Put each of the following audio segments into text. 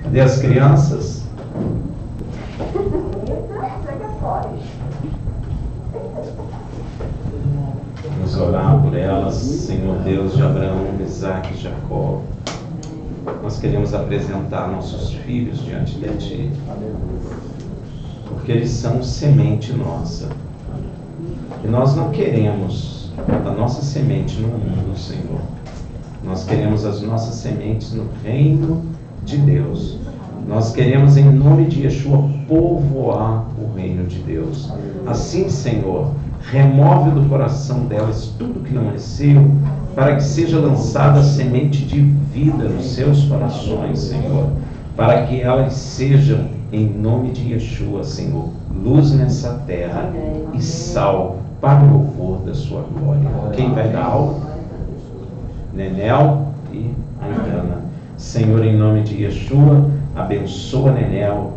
Cadê as crianças? Vamos orar por elas, Senhor Deus de Abraão, Isaque e Jacó. Nós queremos apresentar nossos filhos diante de Ti, porque eles são semente nossa. E nós não queremos a nossa semente no mundo, Senhor. Nós queremos as nossas sementes no reino de Deus. Nós queremos, em nome de Yeshua, povoar o reino de Deus. Assim, Senhor, remove do coração delas tudo que não é seu, para que seja lançada a semente de vida nos seus corações, Senhor. Para que elas sejam, em nome de Yeshua, Senhor, luz nessa terra e sal para o louvor da sua glória. Quem vai dar aula? Nenel e Aidana. Senhor, em nome de Yeshua, abençoa Nenel,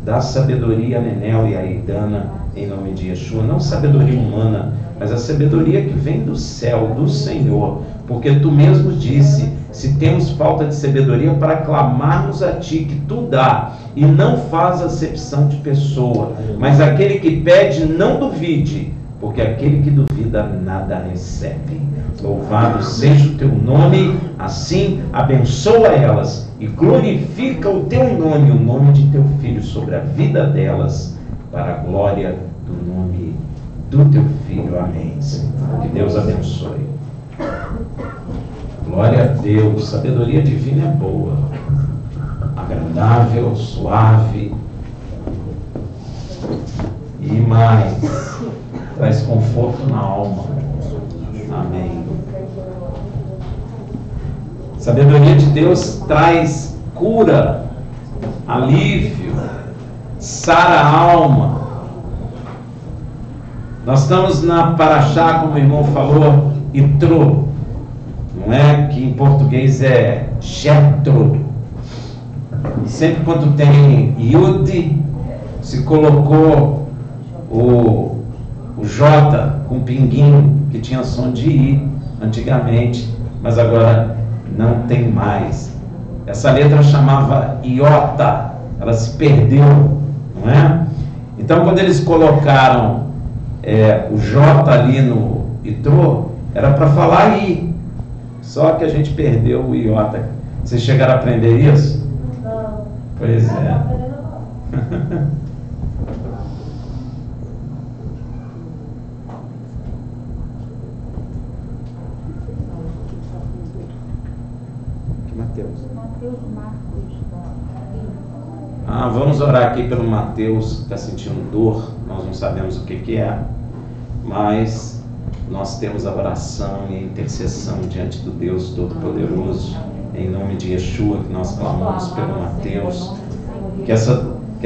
dá sabedoria a Nenel e a Aidana, em nome de Yeshua. Não sabedoria humana, mas a sabedoria que vem do céu, do Senhor, porque Tu mesmo disse, se temos falta de sabedoria, para clamarmos a Ti, que Tu dá, e não faz acepção de pessoa, mas aquele que pede, não duvide, porque aquele que duvida nada recebe. Louvado seja o Teu nome, assim abençoa elas e glorifica o Teu nome, o nome de Teu Filho sobre a vida delas, para a glória do nome do Teu Filho. Amém, Senhor. Que Deus abençoe. Glória a Deus. Sabedoria divina é boa, agradável, suave e mais, traz conforto na alma. Amém. Sabedoria de Deus traz cura, alívio, sara a alma. Nós estamos na Paraxá, como o irmão falou, Itrô, não é? Que em português é Jetro. E sempre quando tem Yud, se colocou o J com pinguinho, que tinha som de I antigamente, mas agora não tem mais. Essa letra chamava Iota, ela se perdeu, não é? Então, quando eles colocaram o J ali no Itrô, era para falar I, só que a gente perdeu o Iota. Vocês chegaram a aprender isso? Não. Pois é. Vamos orar aqui pelo Mateus, que está sentindo dor. Nós não sabemos o que é, mas nós temos a oração e a intercessão diante do Deus Todo-Poderoso, em nome de Yeshua, que nós clamamos pelo Mateus, que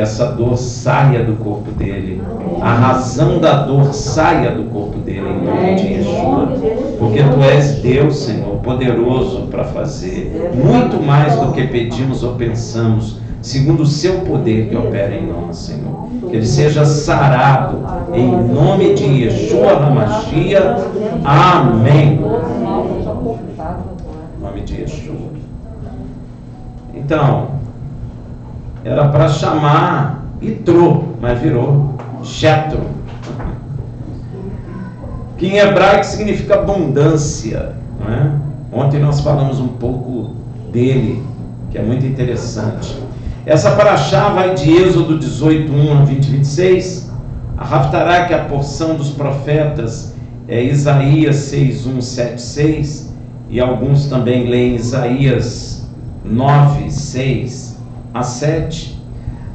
essa dor saia do corpo dele, a razão da dor saia do corpo dele, em nome de Yeshua, porque Tu és Deus, Senhor, poderoso para fazer muito mais do que pedimos ou pensamos, segundo o Seu poder que opera em nós, Senhor. Que ele seja sarado em nome de Yeshua HaMashiach. Amém. Em nome de Yeshua. Então, era para chamar Itrô, mas virou Jetro, que em hebraico significa abundância, não é? Ontem nós falamos um pouco dele, que é muito interessante. Essa paraxá vai de Êxodo 18, 1 a 20, 26. A Haftará, que é a porção dos profetas, é Isaías 6, 1, 7, 6. E alguns também leem Isaías 9, 6 a 7.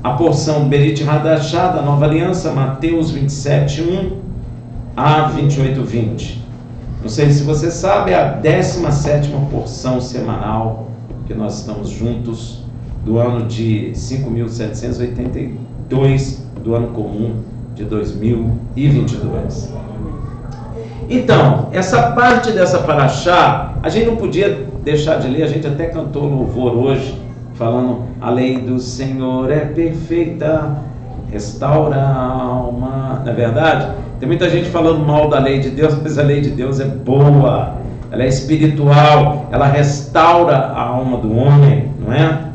A porção Berit Hadashá, da Nova Aliança, Mateus 27, 1 a 28, 20. Não sei se você sabe, é a 17ª porção semanal que nós estamos juntos, do ano de 5.782, do ano comum de 2022. Então, essa parte dessa paraxá, a gente não podia deixar de ler, a gente até cantou louvor hoje, falando, a lei do Senhor é perfeita, restaura a alma. Não é verdade? Tem muita gente falando mal da lei de Deus, mas a lei de Deus é boa, ela é espiritual, ela restaura a alma do homem, não é?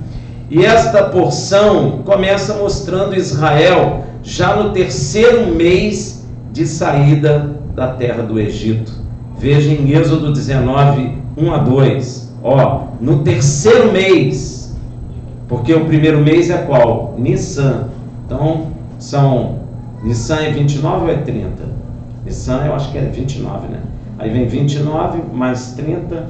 E esta porção começa mostrando Israel já no terceiro mês de saída da terra do Egito. Veja em Êxodo 19, 1 a 2. No terceiro mês, porque o primeiro mês é qual? Nissan. Então, Nissan é 29 ou é 30? Nissan eu acho que é 29, né? Aí vem 29 mais 30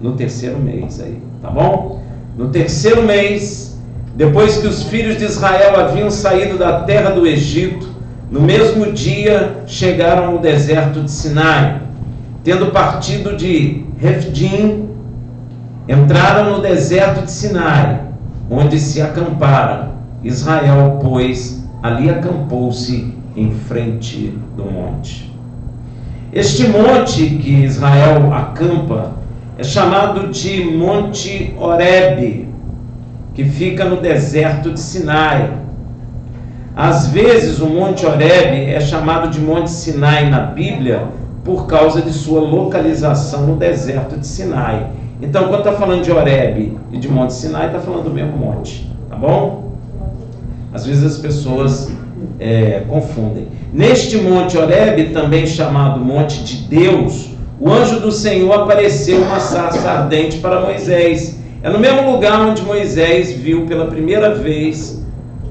no terceiro mês aí, tá bom? No terceiro mês, depois que os filhos de Israel haviam saído da terra do Egito, no mesmo dia chegaram no deserto de Sinai. Tendo partido de Refidim, entraram no deserto de Sinai, onde se acamparam. Israel, pois, ali acampou-se em frente do monte. Este monte que Israel acampa é chamado de Monte Horebe, que fica no deserto de Sinai. Às vezes o Monte Horebe é chamado de Monte Sinai na Bíblia por causa de sua localização no deserto de Sinai. Então, quando está falando de Horebe e de Monte Sinai, está falando do mesmo monte, tá bom? Às vezes as pessoas confundem. Neste Monte Horebe, também chamado Monte de Deus, o anjo do Senhor apareceu uma sarça ardente para Moisés. É no mesmo lugar onde Moisés viu pela primeira vez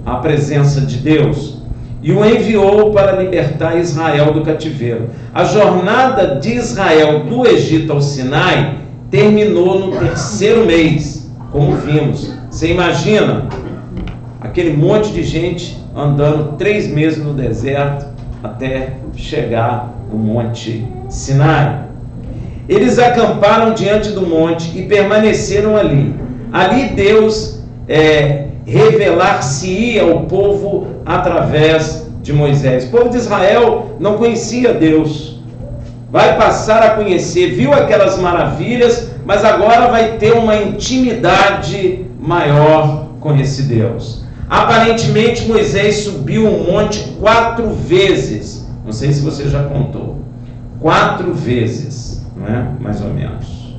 a presença de Deus e o enviou para libertar Israel do cativeiro. A jornada de Israel do Egito ao Sinai terminou no terceiro mês, como vimos. Você imagina aquele monte de gente andando 3 meses no deserto até chegar no Monte Sinai. Eles acamparam diante do monte e permaneceram ali. Ali Deus revelar-se-ia ao povo através de Moisés. O povo de Israel não conhecia Deus. Vai passar a conhecer, viu aquelas maravilhas, mas agora vai ter uma intimidade maior com esse Deus. Aparentemente Moisés subiu o monte 4 vezes. Não sei se você já contou. 4 vezes, não é? Mais ou menos.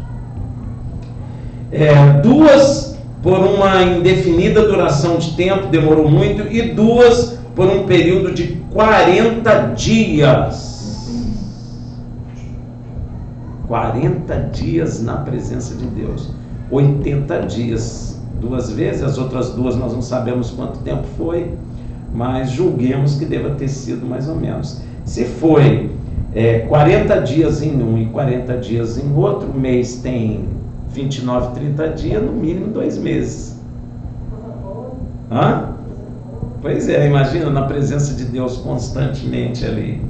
2 por uma indefinida duração de tempo, demorou muito, e 2 por um período de 40 dias. 40 dias na presença de Deus. 80 dias 2 vezes, as outras 2 nós não sabemos quanto tempo foi, mas julguemos que deva ter sido mais ou menos. Se foi 40 dias em um e 40 dias em outro, mês tem 29, 30 dias, no mínimo 2 meses. Pois imagina na presença de Deus constantemente ali.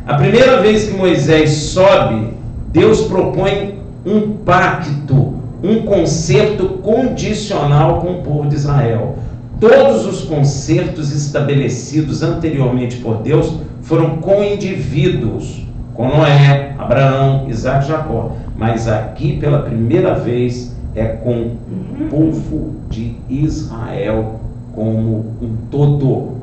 A primeira vez que Moisés sobe, Deus propõe um pacto, um concerto condicional com o povo de Israel. Todos os concertos estabelecidos anteriormente por Deus foram com indivíduos, com Noé, Abraão, Isaac e Jacó. Mas aqui, pela primeira vez, é com o povo de Israel como um todo.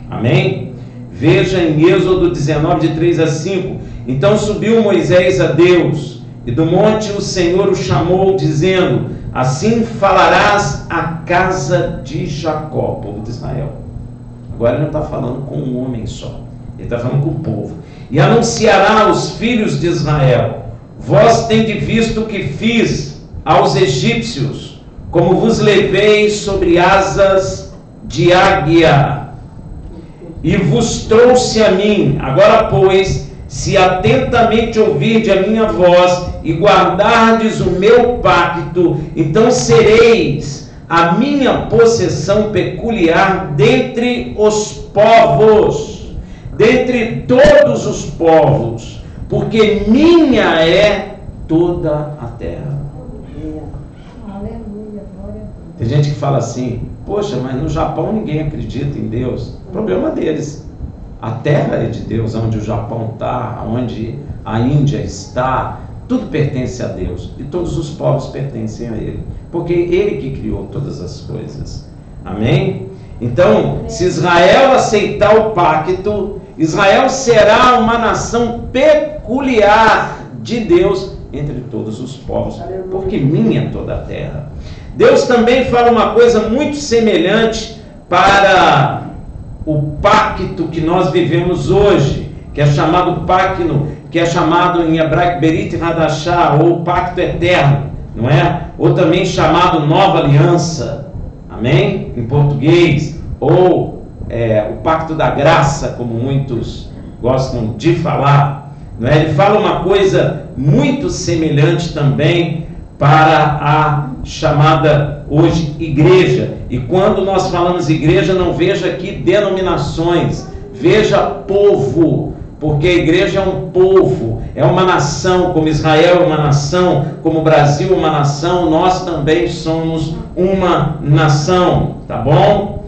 Amém? Veja em Êxodo 19, de 3 a 5. Então subiu Moisés a Deus, e do monte o Senhor o chamou, dizendo: assim falarás à casa de Jacó, povo de Israel. Agora ele não está falando com um homem só, ele está falando com o povo. E anunciará aos filhos de Israel: vós tendes visto o que fiz aos egípcios, como vos levei sobre asas de águia, e vos trouxe a mim. Agora, pois, se atentamente ouvirdes a minha voz e guardardes o meu pacto, então sereis a minha possessão peculiar dentre os povos, dentre todos os povos, porque minha é toda a terra. Tem gente que fala assim: poxa, mas no Japão ninguém acredita em Deus. Problema deles. A terra é de Deus, onde o Japão está, onde a Índia está, tudo pertence a Deus, e todos os povos pertencem a Ele, porque Ele que criou todas as coisas. Amém? Então, se Israel aceitar o pacto, Israel será uma nação peculiar de Deus entre todos os povos, porque minha é toda a terra. Deus também fala uma coisa muito semelhante para o pacto que nós vivemos hoje, que é chamado pacto, que é chamado em hebraico Berit Hadashah, ou pacto eterno, não é? Ou também chamado nova aliança, amém? Em português, ou o pacto da graça, como muitos gostam de falar, não é? Ele fala uma coisa muito semelhante também para a chamada hoje igreja. E quando nós falamos igreja, não veja aqui denominações, veja povo, porque a igreja é um povo, é uma nação, como Israel é uma nação, como o Brasil é uma nação, nós também somos uma nação, tá bom?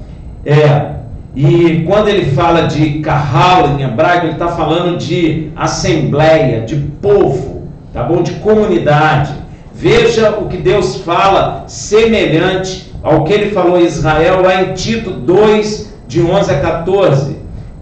E quando ele fala de kahal em hebraico, ele está falando de assembleia, de povo, tá bom? De comunidade. Veja o que Deus fala semelhante ao que ele falou em Israel lá em Tito 2, de 11 a 14,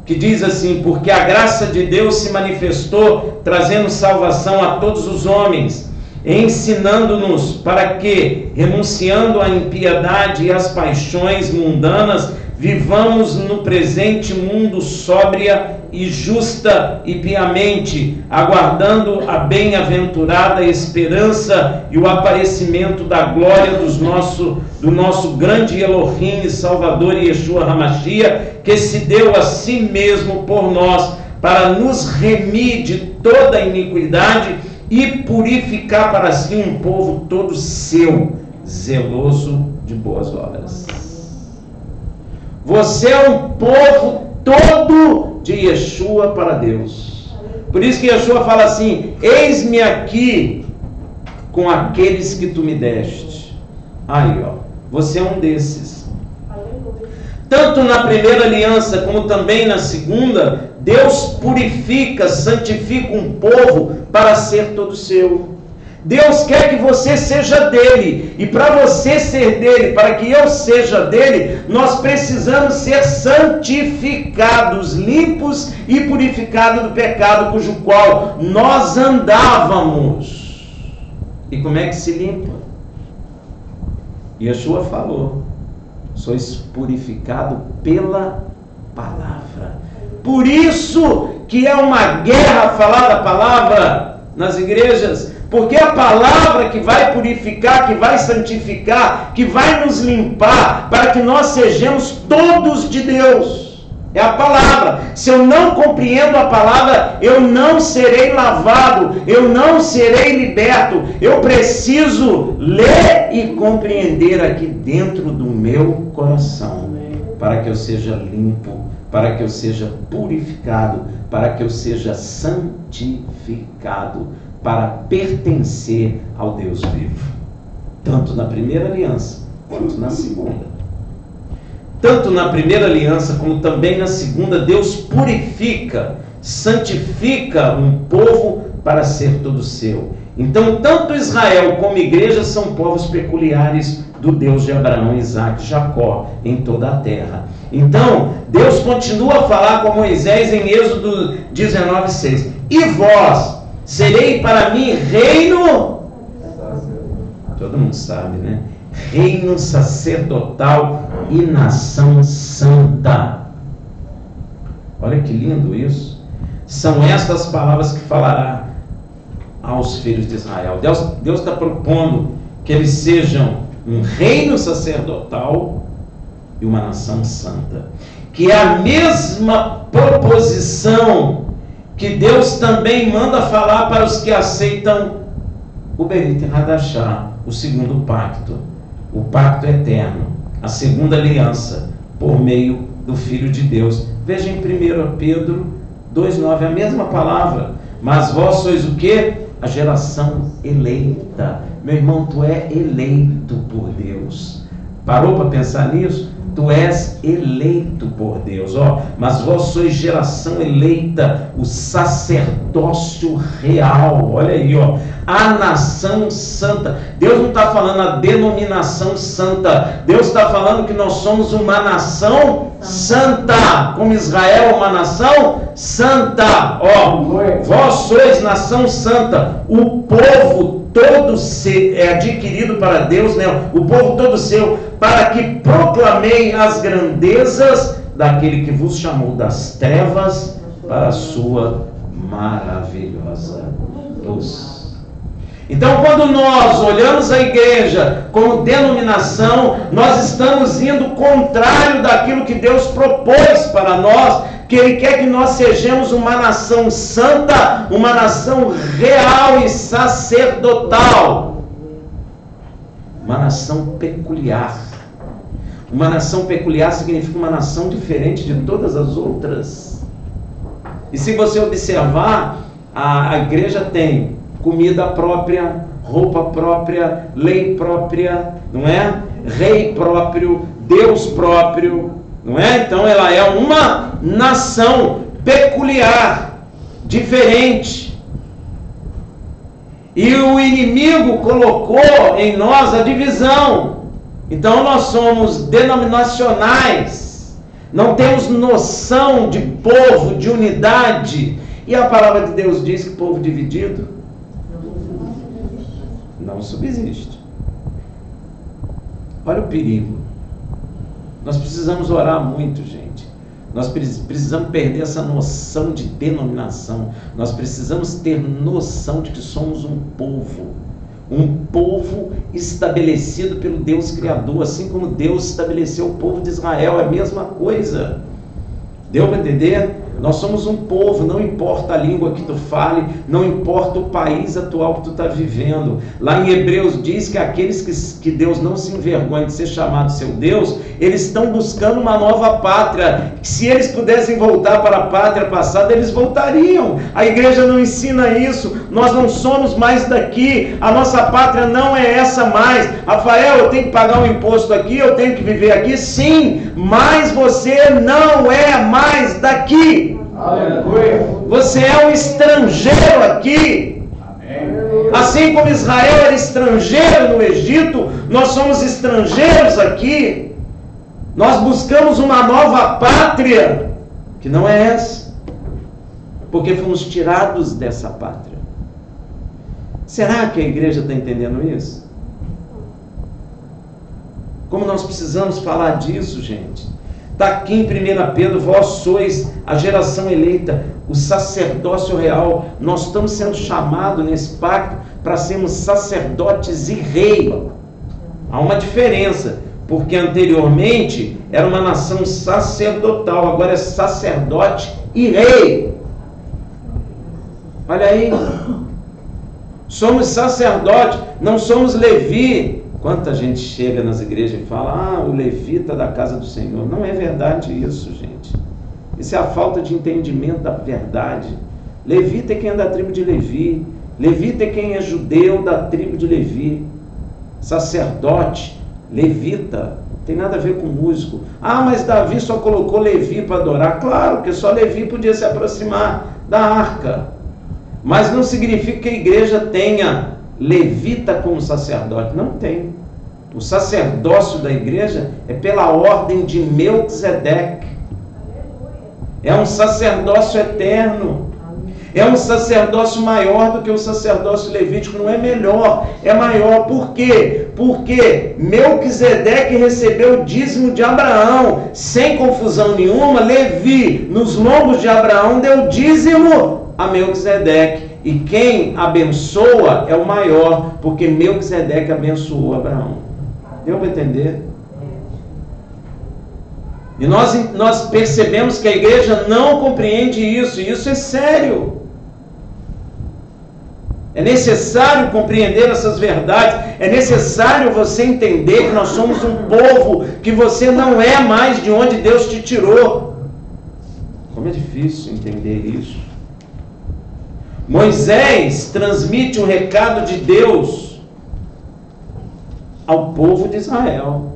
que diz assim: porque a graça de Deus se manifestou, trazendo salvação a todos os homens, ensinando-nos para que, renunciando à impiedade e às paixões mundanas, vivamos no presente mundo sóbria e justa e piamente, aguardando a bem-aventurada esperança e o aparecimento da glória do nosso grande Elohim e Salvador Yeshua HaMashiach, que se deu a si mesmo por nós, para nos remir de toda iniquidade e purificar para si um povo todo seu, zeloso de boas obras. Você é um povo todo de Yeshua para Deus. Por isso que Yeshua fala assim: eis-me aqui com aqueles que tu me deste. Aí, ó, você é um desses. Tanto na primeira aliança como também na segunda, Deus purifica, santifica um povo para ser todo seu. Deus quer que você seja dele, e para você ser dele, para que eu seja dele, nós precisamos ser santificados, limpos e purificados do pecado cujo qual nós andávamos. E como é que se limpa? Yeshua falou: sois purificado pela palavra. Por isso que é uma guerra falar da palavra nas igrejas, porque é a palavra que vai purificar, que vai santificar, que vai nos limpar, para que nós sejamos todos de Deus. É a palavra. Se eu não compreendo a palavra, eu não serei lavado, eu não serei liberto. Eu preciso ler e compreender aqui dentro do meu coração, para que eu seja limpo, para que eu seja purificado, para que eu seja santificado, para pertencer ao Deus vivo, tanto na primeira aliança quanto na segunda. Tanto na primeira aliança como também na segunda, Deus purifica, santifica um povo para ser todo seu. Então, tanto Israel como igreja são povos peculiares do Deus de Abraão, Isaac e Jacó em toda a terra. Então, Deus continua a falar com Moisés em Êxodo 19:6: e vós serei para mim reino, todo mundo sabe, né? Reino sacerdotal e nação santa. Olha que lindo isso. São estas palavras que falará aos filhos de Israel. Deus está propondo que eles sejam um reino sacerdotal e uma nação santa, que é a mesma proposição que Deus também manda falar para os que aceitam o Berit Hadashah, o segundo pacto, o pacto eterno, a segunda aliança, por meio do Filho de Deus. Veja em 1 Pedro 2,9, a mesma palavra. Mas vós sois o quê? A geração eleita. Meu irmão, tu é eleito por Deus. Parou para pensar nisso? Tu és eleito por Deus, mas vós sois geração eleita, o sacerdócio real, olha aí, a nação santa. Deus não está falando a denominação santa, Deus está falando que nós somos uma nação santa, como Israel é uma nação santa, vós sois nação santa, o povo todo é adquirido para Deus, né? O povo todo seu, para que proclamei as grandezas daquele que vos chamou das trevas para a sua maravilhosa luz. Então, quando nós olhamos a igreja como denominação, nós estamos indo contrário daquilo que Deus propôs para nós, que Ele quer que nós sejamos uma nação santa, uma nação real e sacerdotal, uma nação peculiar. Uma nação peculiar significa uma nação diferente de todas as outras. E se você observar, a igreja tem comida própria, roupa própria, lei própria, não é? Rei próprio, Deus próprio, não é? Então ela é uma nação peculiar, diferente. E o inimigo colocou em nós a divisão. Então nós somos denominacionais, não temos noção de povo, de unidade. E a palavra de Deus diz que povo dividido não subsiste. Olha o perigo. Nós precisamos orar muito, gente. Nós precisamos perder essa noção de denominação. Nós precisamos ter noção de que somos um povo estabelecido pelo Deus Criador, assim como Deus estabeleceu o povo de Israel, é a mesma coisa. Deu para entender? Nós somos um povo, não importa a língua que tu fale, não importa o país atual que tu está vivendo. Lá em Hebreus diz que aqueles que Deus não se envergonha de ser chamado seu Deus, eles estão buscando uma nova pátria. Se eles pudessem voltar para a pátria passada, eles voltariam. A igreja não ensina isso. Nós não somos mais daqui. A nossa pátria não é essa mais. Rafael, eu tenho que pagar um imposto aqui, eu tenho que viver aqui, sim, mas você não é mais daqui. Você é um estrangeiro aqui. Assim como Israel era estrangeiro no Egito, nós somos estrangeiros aqui. Nós buscamos uma nova pátria, que não é essa, porque fomos tirados dessa pátria. Será que a igreja está entendendo isso? Como nós precisamos falar disso, gente? Está aqui em 1 Pedro, vós sois a geração eleita, o sacerdócio real. Nós estamos sendo chamados nesse pacto para sermos sacerdotes e rei. Há uma diferença, porque anteriormente era uma nação sacerdotal, agora é sacerdote e rei. Olha aí, somos sacerdotes, não somos Levi. Quanta gente chega nas igrejas e fala, o levita da casa do Senhor. Não é verdade isso, gente. Isso é a falta de entendimento da verdade. Levita é quem é da tribo de Levi. Levita é quem é judeu da tribo de Levi. Sacerdote, levita, tem nada a ver com músico. Mas Davi só colocou Levi para adorar. Claro, porque só Levi podia se aproximar da arca. Mas não significa que a igreja tenha levita como sacerdote. Não tem. O sacerdócio da igreja é pela ordem de Melquisedeque. É um sacerdócio eterno. É um sacerdócio maior do que o sacerdócio levítico. Não é melhor, é maior. Por quê? Porque Melquisedeque recebeu o dízimo de Abraão. Sem confusão nenhuma, Levi, nos lombos de Abraão, deu dízimo a Melquisedeque. E quem abençoa é o maior, porque Melquisedeque abençoou Abraão. Deu para entender? E nós percebemos que a igreja não compreende isso, e isso é sério. É necessário compreender essas verdades, é necessário você entender que nós somos um povo, que você não é mais de onde Deus te tirou. Como é difícil entender isso. Moisés transmite o recado de Deus ao povo de Israel.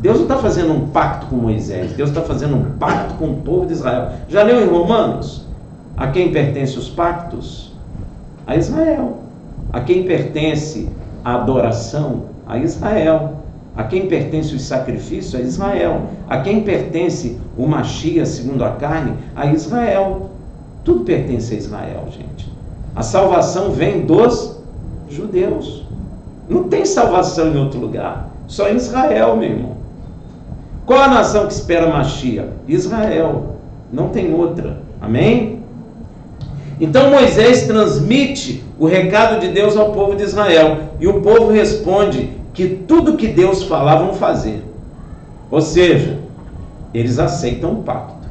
Deus não está fazendo um pacto com Moisés, Deus está fazendo um pacto com o povo de Israel. Já leu em Romanos? A quem pertencem os pactos? A Israel. A quem pertence a adoração? A Israel. A quem pertence os sacrifícios? A Israel. A quem pertence o Mashiach segundo a carne? A Israel. Tudo pertence a Israel, gente. A salvação vem dos judeus. Não tem salvação em outro lugar. Só em Israel, meu irmão. Qual a nação que espera Mashiach? Israel. Não tem outra. Amém? Então Moisés transmite o recado de Deus ao povo de Israel. E o povo responde que tudo que Deus falar vão fazer. Ou seja, eles aceitam o pacto.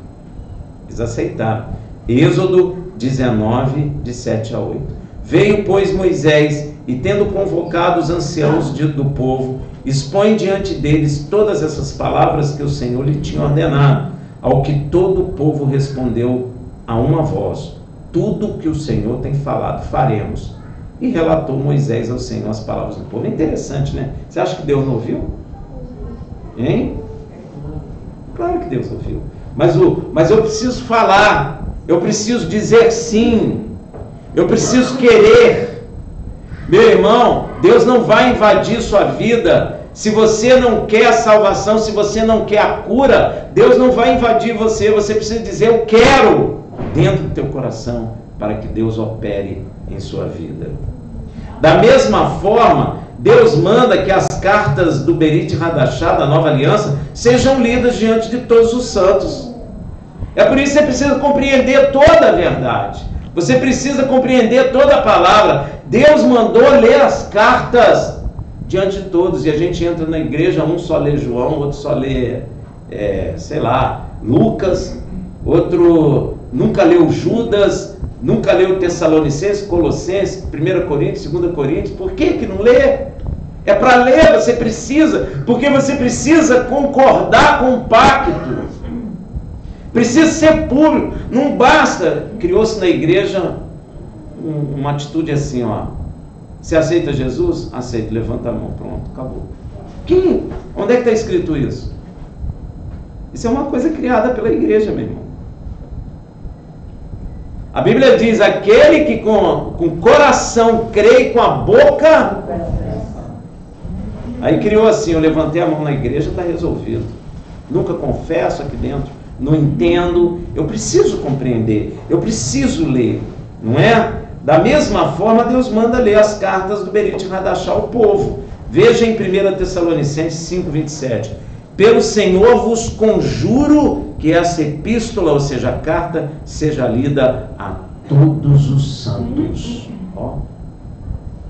Eles aceitaram. Êxodo 19, de 7 a 8. Veio, pois, Moisés, e tendo convocado os anciãos do povo, expõe diante deles todas essas palavras que o Senhor lhe tinha ordenado, ao que todo o povo respondeu a uma voz: tudo que o Senhor tem falado, faremos. E relatou Moisés ao Senhor as palavras do povo. É interessante, né? Você acha que Deus não ouviu? Hein? Claro que Deus ouviu. Mas eu preciso falar, eu preciso dizer sim, eu preciso querer. Meu irmão, Deus não vai invadir sua vida. Se você não quer a salvação, se você não quer a cura, Deus não vai invadir você. Você precisa dizer: eu quero, dentro do teu coração, para que Deus opere em sua vida. Da mesma forma, Deus manda que as cartas do Berit Hadashah, da Nova Aliança, sejam lidas diante de todos os santos. É por isso que você precisa compreender toda a verdade. Você precisa compreender toda a palavra. Deus mandou ler as cartas diante de todos. E a gente entra na igreja, um só lê João, outro só lê, Lucas, outro nunca leu Judas, nunca leu Tessalonicenses, Colossenses, 1 Coríntios, 2 Coríntios. Por que não lê? É para ler, você precisa, porque você precisa concordar com o pacto. Precisa ser público. Não basta. Criou-se na igreja uma atitude assim, ó. Você aceita Jesus? Aceito. Levanta a mão. Pronto, acabou. Onde é que está escrito isso? Isso é uma coisa criada pela igreja, meu irmão. A Bíblia diz: aquele que com o coração crê e com a boca... Aí criou assim: eu levantei a mão na igreja, está resolvido. Nunca confesso aqui dentro, não entendo. Eu preciso compreender, eu preciso ler, não é? Da mesma forma, Deus manda ler as cartas do Berit Hadashah ao povo. Veja em 1 Tessalonicenses 5, 27. Pelo Senhor vos conjuro que essa epístola, ou seja, a carta, seja lida a todos os santos. Ó,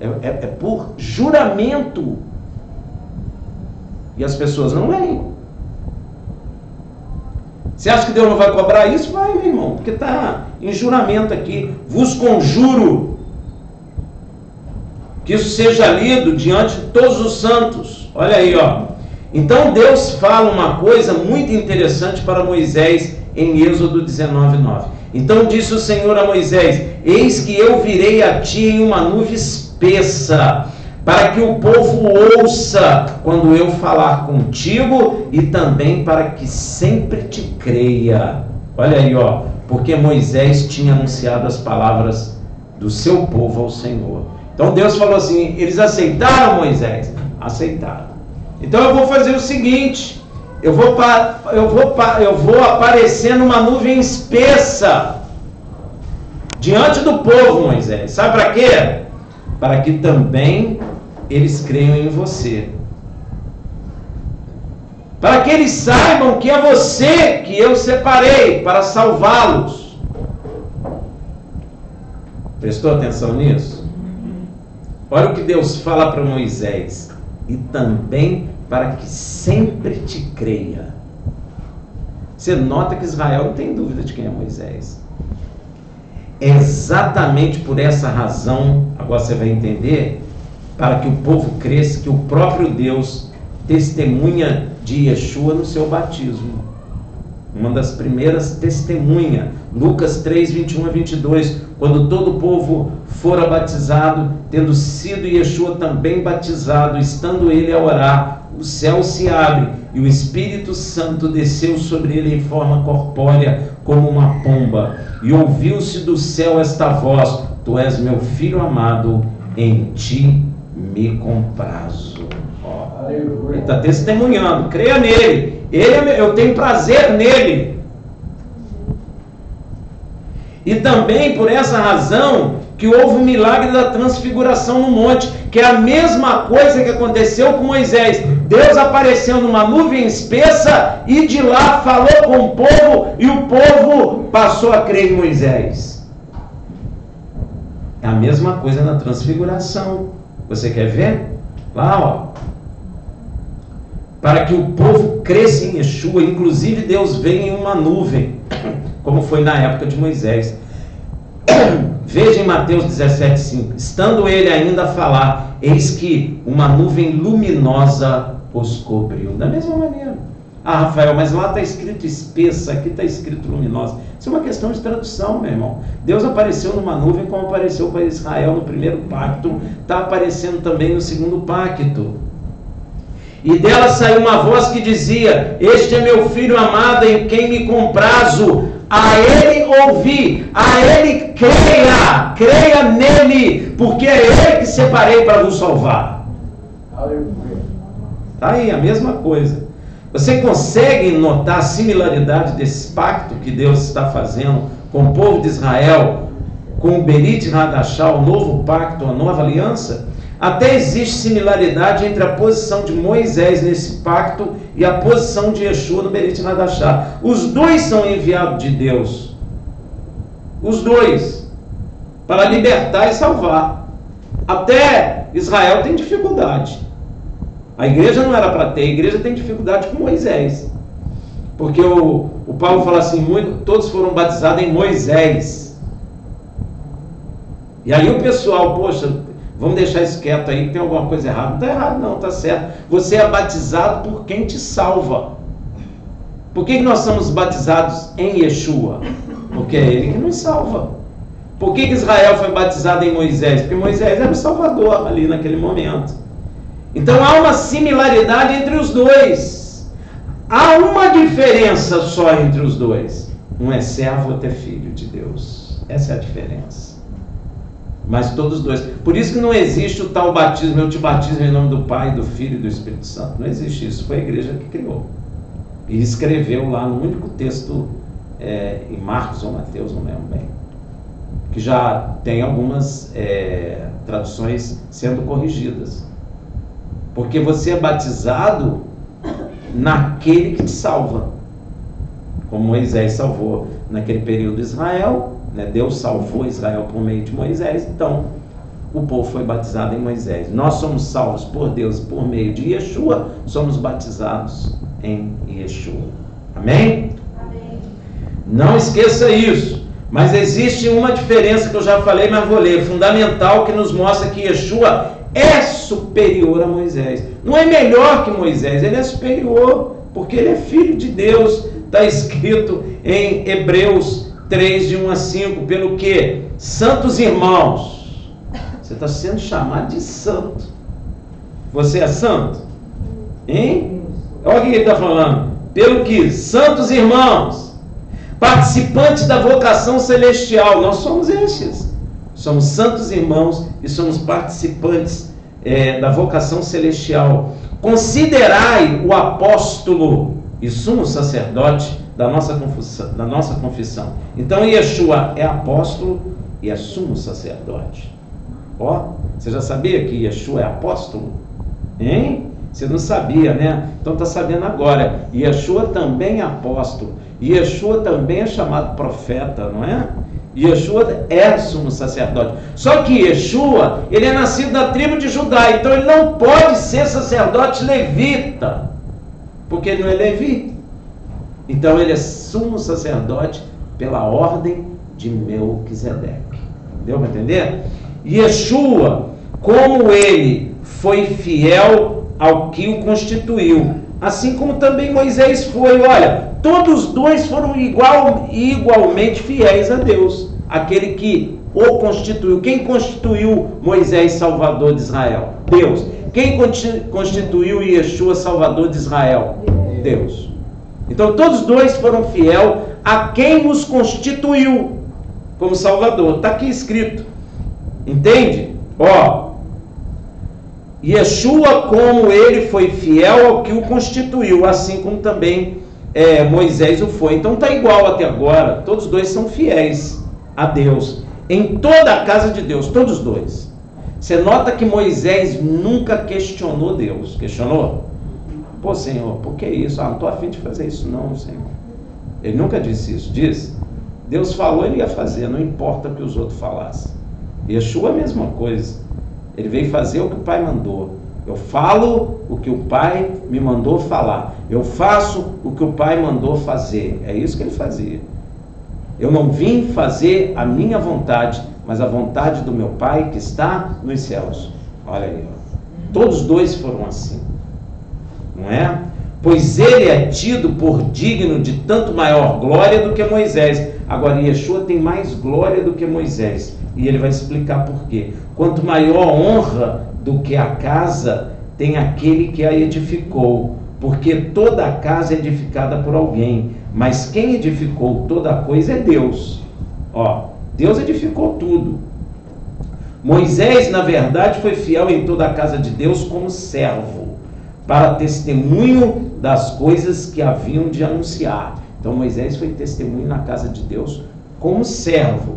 é por juramento. E as pessoas não leem. Você acha que Deus não vai cobrar isso? Vai, meu irmão, porque está em juramento aqui. Vos conjuro que isso seja lido diante de todos os santos. Olha aí, ó. Então Deus fala uma coisa muito interessante para Moisés em Êxodo 19, 9. Então disse o Senhor a Moisés: eis que eu virei a ti em uma nuvem espessa, para que o povo ouça quando eu falar contigo, e também para que sempre te creia. Olha aí, ó, porque Moisés tinha anunciado as palavras do seu povo ao Senhor. Então Deus falou assim: eles aceitaram Moisés? Aceitaram. Então eu vou fazer o seguinte: eu vou aparecer numa nuvem espessa diante do povo, Moisés. Sabe para quê? Para que também eles creiam em você. Para que eles saibam que é você que eu separei para salvá-los. Prestou atenção nisso? Olha o que Deus fala para Moisés: e também para que sempre te creia. Você nota que Israel não tem dúvida de quem é Moisés. É exatamente por essa razão, agora você vai entender, para que o povo cresça, que o próprio Deus testemunha de Yeshua no seu batismo. uma das primeiras testemunhas, Lucas 3, 21 a 22, quando todo o povo fora batizado, tendo sido Yeshua também batizado, estando ele a orar, o céu se abre e o Espírito Santo desceu sobre ele em forma corpórea como uma pomba, e ouviu-se do céu esta voz: Tu és meu filho amado, em ti me comprazo. Ele está testemunhando, creia nele, eu tenho prazer nele. E também por essa razão que houve o milagre da transfiguração no monte, que é a mesma coisa que aconteceu com Moisés. Deus apareceu numa nuvem espessa e de lá falou com o povo, e o povo passou a crer em Moisés. É a mesma coisa na transfiguração. Você quer ver? Lá, ó. Para que o povo cresça em Yeshua, inclusive Deus veio em uma nuvem, como foi na época de Moisés. Veja em Mateus 17:5, estando ele ainda a falar, eis que uma nuvem luminosa os cobriu. Da mesma maneira. Ah, Rafael, mas lá está escrito espessa, aqui está escrito luminosa. Isso é uma questão de tradução, meu irmão. Deus apareceu numa nuvem como apareceu para Israel no primeiro pacto, está aparecendo também no segundo pacto. E dela saiu uma voz que dizia: Este é meu filho amado, em quem me comprazo. A ele ouvi, a ele creia nele, porque é ele que separei para vos salvar. Está aí a mesma coisa. Você consegue notar a similaridade desse pacto que Deus está fazendo com o povo de Israel, com o Berit Hadashah, o novo pacto, a nova aliança? Até existe similaridade entre a posição de Moisés nesse pacto e a posição de Yeshua no Berit Hadashah. Os dois são enviados de Deus. Os dois. Para libertar e salvar. Até Israel tem dificuldade. A igreja não era para ter, a igreja tem dificuldade com Moisés. Porque o Paulo fala assim, todos foram batizados em Moisés. E aí o pessoal, poxa, vamos deixar isso quieto aí, que tem alguma coisa errada. Não está errado não, está certo. Você é batizado por quem te salva. Por que nós somos batizados em Yeshua? Porque é ele que nos salva. Por que Israel foi batizado em Moisés? Porque Moisés era o salvador ali naquele momento. Então há uma similaridade entre os dois. Há uma diferença só entre os dois. Um é servo, outro é filho de Deus. Essa é a diferença. Mas todos os dois. Por isso que não existe o tal batismo, eu te batismo em nome do Pai, do Filho e do Espírito Santo. Não existe isso. Foi a igreja que criou. E escreveu lá no único texto, em Marcos ou Mateus, não lembro bem, que já tem algumas traduções sendo corrigidas. Porque você é batizado naquele que te salva. Como Moisés salvou naquele período Israel, né? Deus salvou Israel por meio de Moisés, então o povo foi batizado em Moisés. Nós somos salvos por Deus por meio de Yeshua, somos batizados em Yeshua. Amém? Amém. Não esqueça isso. Mas existe uma diferença que eu já falei, mas vou ler, fundamental, que nos mostra que Yeshua é superior a Moisés. Não é melhor que Moisés, ele é superior, porque ele é filho de Deus. Está escrito em Hebreus 3, de 1 a 5, pelo que? Santos irmãos. Você está sendo chamado de santo. Você é santo? Hein? Olha o que ele está falando. Pelo que? Santos irmãos, participantes da vocação celestial. Nós somos estes. Somos santos irmãos e somos participantes da vocação celestial. Considerai o apóstolo e sumo sacerdote da nossa confissão. Então Yeshua é apóstolo e é sumo sacerdote. Ó, você já sabia que Yeshua é apóstolo? Hein? Você não sabia, né? Então está sabendo agora. Yeshua também é apóstolo. Yeshua também é chamado profeta, não é? Yeshua é sumo sacerdote. Só que Yeshua, ele é nascido da tribo de Judá, então ele não pode ser sacerdote levita, porque ele não é levi. Então ele é sumo sacerdote pela ordem de Melquisedeque. Deu para entender? Yeshua, como ele foi fiel ao que o constituiu, assim como também Moisés foi. Olha, todos dois foram igualmente fiéis a Deus, aquele que o constituiu. Quem constituiu Moisés salvador de Israel? Deus. Quem constituiu Yeshua salvador de Israel? Deus. Então todos dois foram fiéis a quem os constituiu como salvador. Está aqui escrito, entende? Yeshua, como ele foi fiel ao que o constituiu, assim como também Moisés o foi. Então está igual até agora. Todos dois são fiéis a Deus, em toda a casa de Deus, todos dois. Você nota que Moisés nunca questionou Deus. Questionou? Pô, Senhor, por que isso? Não estou a fim de fazer isso não, Senhor. Ele nunca disse isso. Diz, Deus falou, ele ia fazer, não importa o que os outros falassem. Yeshua é a mesma coisa. Ele veio fazer o que o Pai mandou. Eu falo o que o Pai me mandou falar. Eu faço o que o Pai mandou fazer. É isso que ele fazia. Eu não vim fazer a minha vontade, mas a vontade do meu Pai que está nos céus. Olha aí, todos dois foram assim, não é? Pois ele é tido por digno de tanto maior glória do que Moisés. Agora Yeshua tem mais glória do que Moisés, e ele vai explicar por quê. Quanto maior honra do que a casa tem aquele que a edificou, porque toda a casa é edificada por alguém, mas quem edificou toda a coisa é Deus. Deus edificou tudo. Moisés, na verdade, foi fiel em toda a casa de Deus como servo, para testemunho das coisas que haviam de anunciar. Então Moisés foi testemunho na casa de Deus como servo.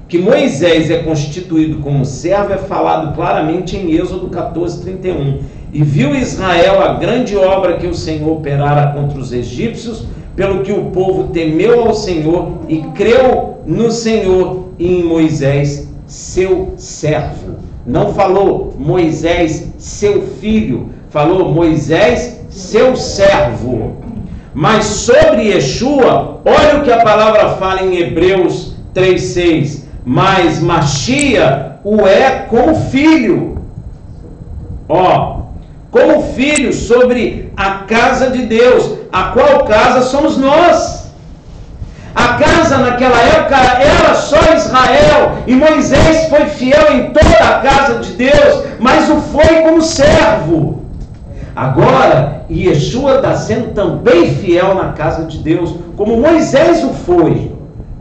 Que Moisés é constituído como servo é falado claramente em Êxodo 14:31. E viu Israel a grande obra que o Senhor operara contra os egípcios, pelo que o povo temeu ao Senhor e creu no Senhor e em Moisés, seu servo. Não falou Moisés, seu filho, falou Moisés, seu servo. Mas sobre Yeshua, olha o que a palavra fala em Hebreus 3:6. Mas Machia o é como filho. Como filho sobre a casa de Deus, a qual casa somos nós. A casa naquela época era só Israel, e Moisés foi fiel em toda a casa de Deus, mas o foi como servo. Agora, Yeshua está sendo também fiel na casa de Deus, como Moisés o foi,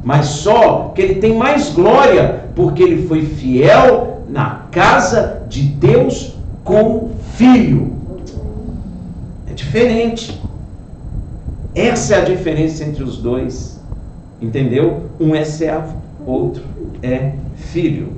mas só que ele tem mais glória, porque ele foi fiel na casa de Deus como filho. É diferente. Essa é a diferença entre os dois. Entendeu? Um é servo, outro é filho.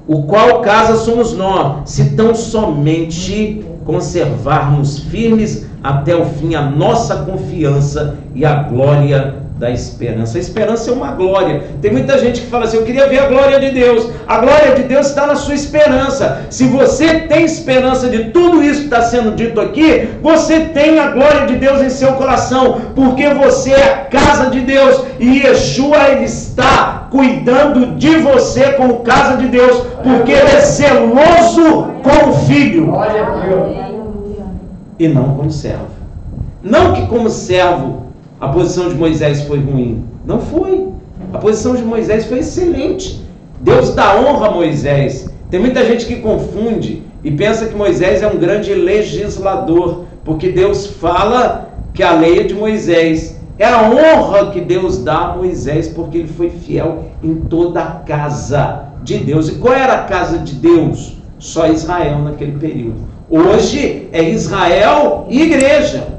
O qual casa somos nós, se tão somente conservarmos firmes até o fim a nossa confiança e a glória da esperança. A esperança é uma glória. Tem muita gente que fala assim: eu queria ver a glória de Deus. A glória de Deus está na sua esperança. Se você tem esperança de tudo isso que está sendo dito aqui, você tem a glória de Deus em seu coração, porque você é a casa de Deus, e Yeshua, ele está cuidando de você como casa de Deus, porque ele é zeloso como filho e não como servo. Não que como servo a posição de Moisés foi ruim. Não foi. A posição de Moisés foi excelente. Deus dá honra a Moisés. Tem muita gente que confunde e pensa que Moisés é um grande legislador, porque Deus fala que a lei é de Moisés. É a honra que Deus dá a Moisés, porque ele foi fiel em toda a casa de Deus. E qual era a casa de Deus? Só Israel naquele período. Hoje é Israel e igreja.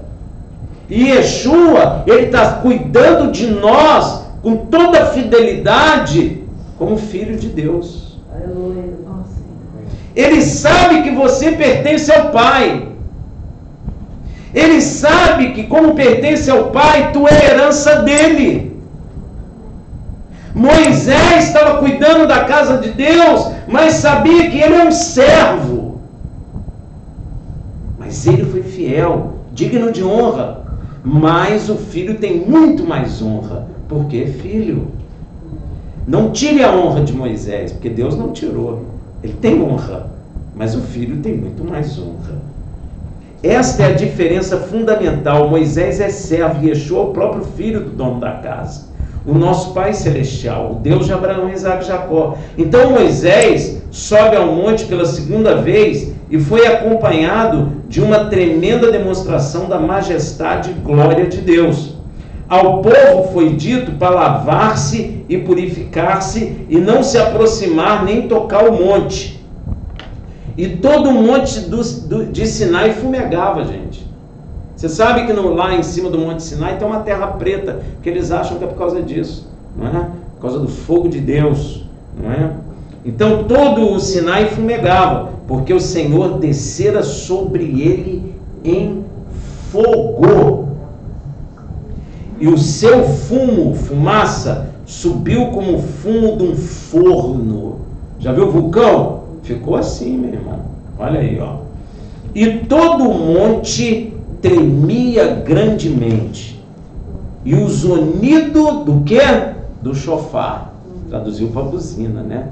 E Yeshua, ele está cuidando de nós com toda a fidelidade como filho de Deus. Ele sabe que você pertence ao Pai. Ele sabe que como pertence ao Pai, tu é herança dele. Moisés estava cuidando da casa de Deus, mas sabia que ele é um servo. Mas ele foi fiel, digno de honra. Mas o filho tem muito mais honra, porque é filho. Não tire a honra de Moisés, porque Deus não tirou. Ele tem honra, mas o filho tem muito mais honra. Esta é a diferença fundamental. Moisés é servo e Yeshua é o próprio filho do dono da casa, o nosso Pai Celestial, o Deus de Abraão, Isaac e Jacó. Então Moisés sobe ao monte pela segunda vez e foi acompanhado de uma tremenda demonstração da majestade e glória de Deus. Ao povo foi dito para lavar-se e purificar-se e não se aproximar nem tocar o monte. E todo o monte de Sinai fumegava, gente. Você sabe que lá em cima do monte Sinai tem uma terra preta, que eles acham que é por causa disso, não é? Por causa do fogo de Deus, não é? Então todo o Sinai fumegava, porque o Senhor descera sobre ele em fogo. E o seu fumaça, subiu como o fumo de um forno. Já viu o vulcão? Ficou assim, meu irmão. Olha aí, ó. E todo o monte tremia grandemente. E o zunido do quê? Do chofar. Traduziu para buzina, né?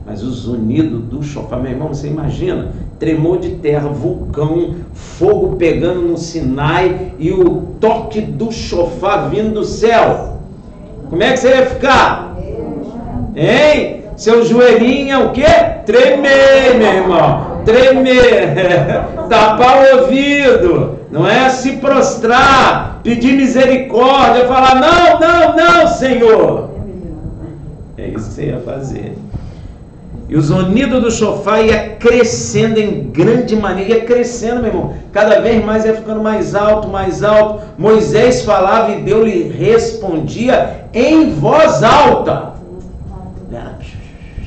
Mas o zunido do chofar, meu irmão, você imagina? Tremor de terra, vulcão, fogo pegando no Sinai e o toque do chofar vindo do céu. Como é que você ia ficar? Hein? Seu joelhinho, o quê? Tremer, meu irmão. Tremer. Tapar o ouvido. Não é? Se prostrar. Pedir misericórdia. Falar, não, não, não, Senhor. É isso que você ia fazer. E o zunido do chofar ia crescendo em grande maneira, ia crescendo, meu irmão. Cada vez mais ia ficando mais alto, mais alto. Moisés falava e Deus lhe respondia em voz alta.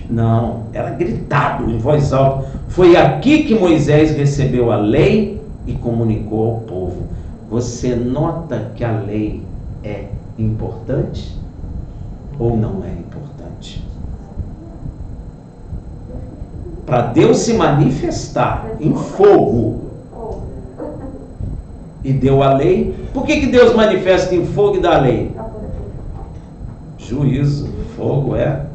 Não, era gritado em voz alta. Foi aqui que Moisés recebeu a lei e comunicou ao povo. Você nota que a lei é importante ou não é importante? Para Deus se manifestar em fogo e deu a lei. Por que Deus manifesta em fogo e dá a lei? Juízo, fogo é.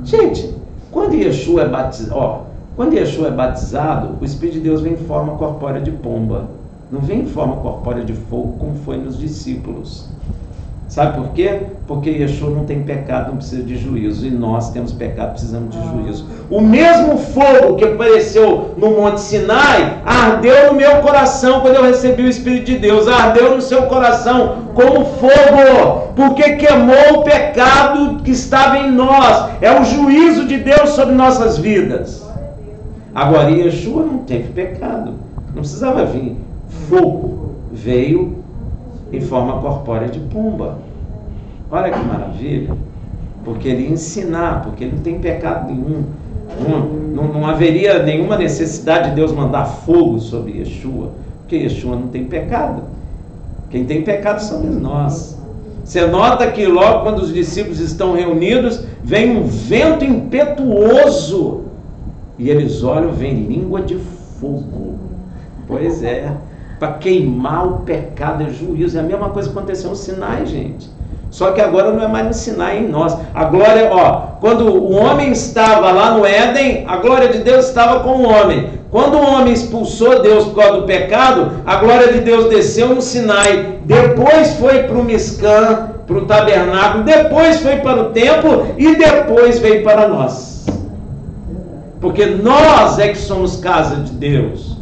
Gente, quando Yeshua é batizado, o Espírito de Deus vem em forma corpórea de pomba. Não vem em forma corpórea de fogo como foi nos discípulos. Sabe por quê? Porque Yeshua não tem pecado, não precisa de juízo. E nós temos pecado, precisamos de juízo. O mesmo fogo que apareceu no Monte Sinai ardeu no meu coração quando eu recebi o Espírito de Deus. Ardeu no seu coração como fogo, porque queimou o pecado que estava em nós. É o juízo de Deus sobre nossas vidas. Agora, Yeshua não teve pecado. Não precisava vir fogo. Veio em forma corpórea de pomba. Olha que maravilha. Porque ele ia ensinar, porque ele não tem pecado nenhum. Não haveria nenhuma necessidade de Deus mandar fogo sobre Yeshua, porque Yeshua não tem pecado. Quem tem pecado somos nós. Você nota que logo quando os discípulos estão reunidos, vem um vento impetuoso e eles olham, vem língua de fogo. Pois é. Para queimar o pecado é juízo. É a mesma coisa que aconteceu no Sinai, gente. Só que agora não é mais no Sinai, é em nós. A glória, quando o homem estava lá no Éden, a glória de Deus estava com o homem. Quando o homem expulsou Deus por causa do pecado, a glória de Deus desceu no Sinai. Depois foi para o Miscã, para o tabernáculo. Depois foi para o templo e depois veio para nós. Porque nós é que somos casa de Deus.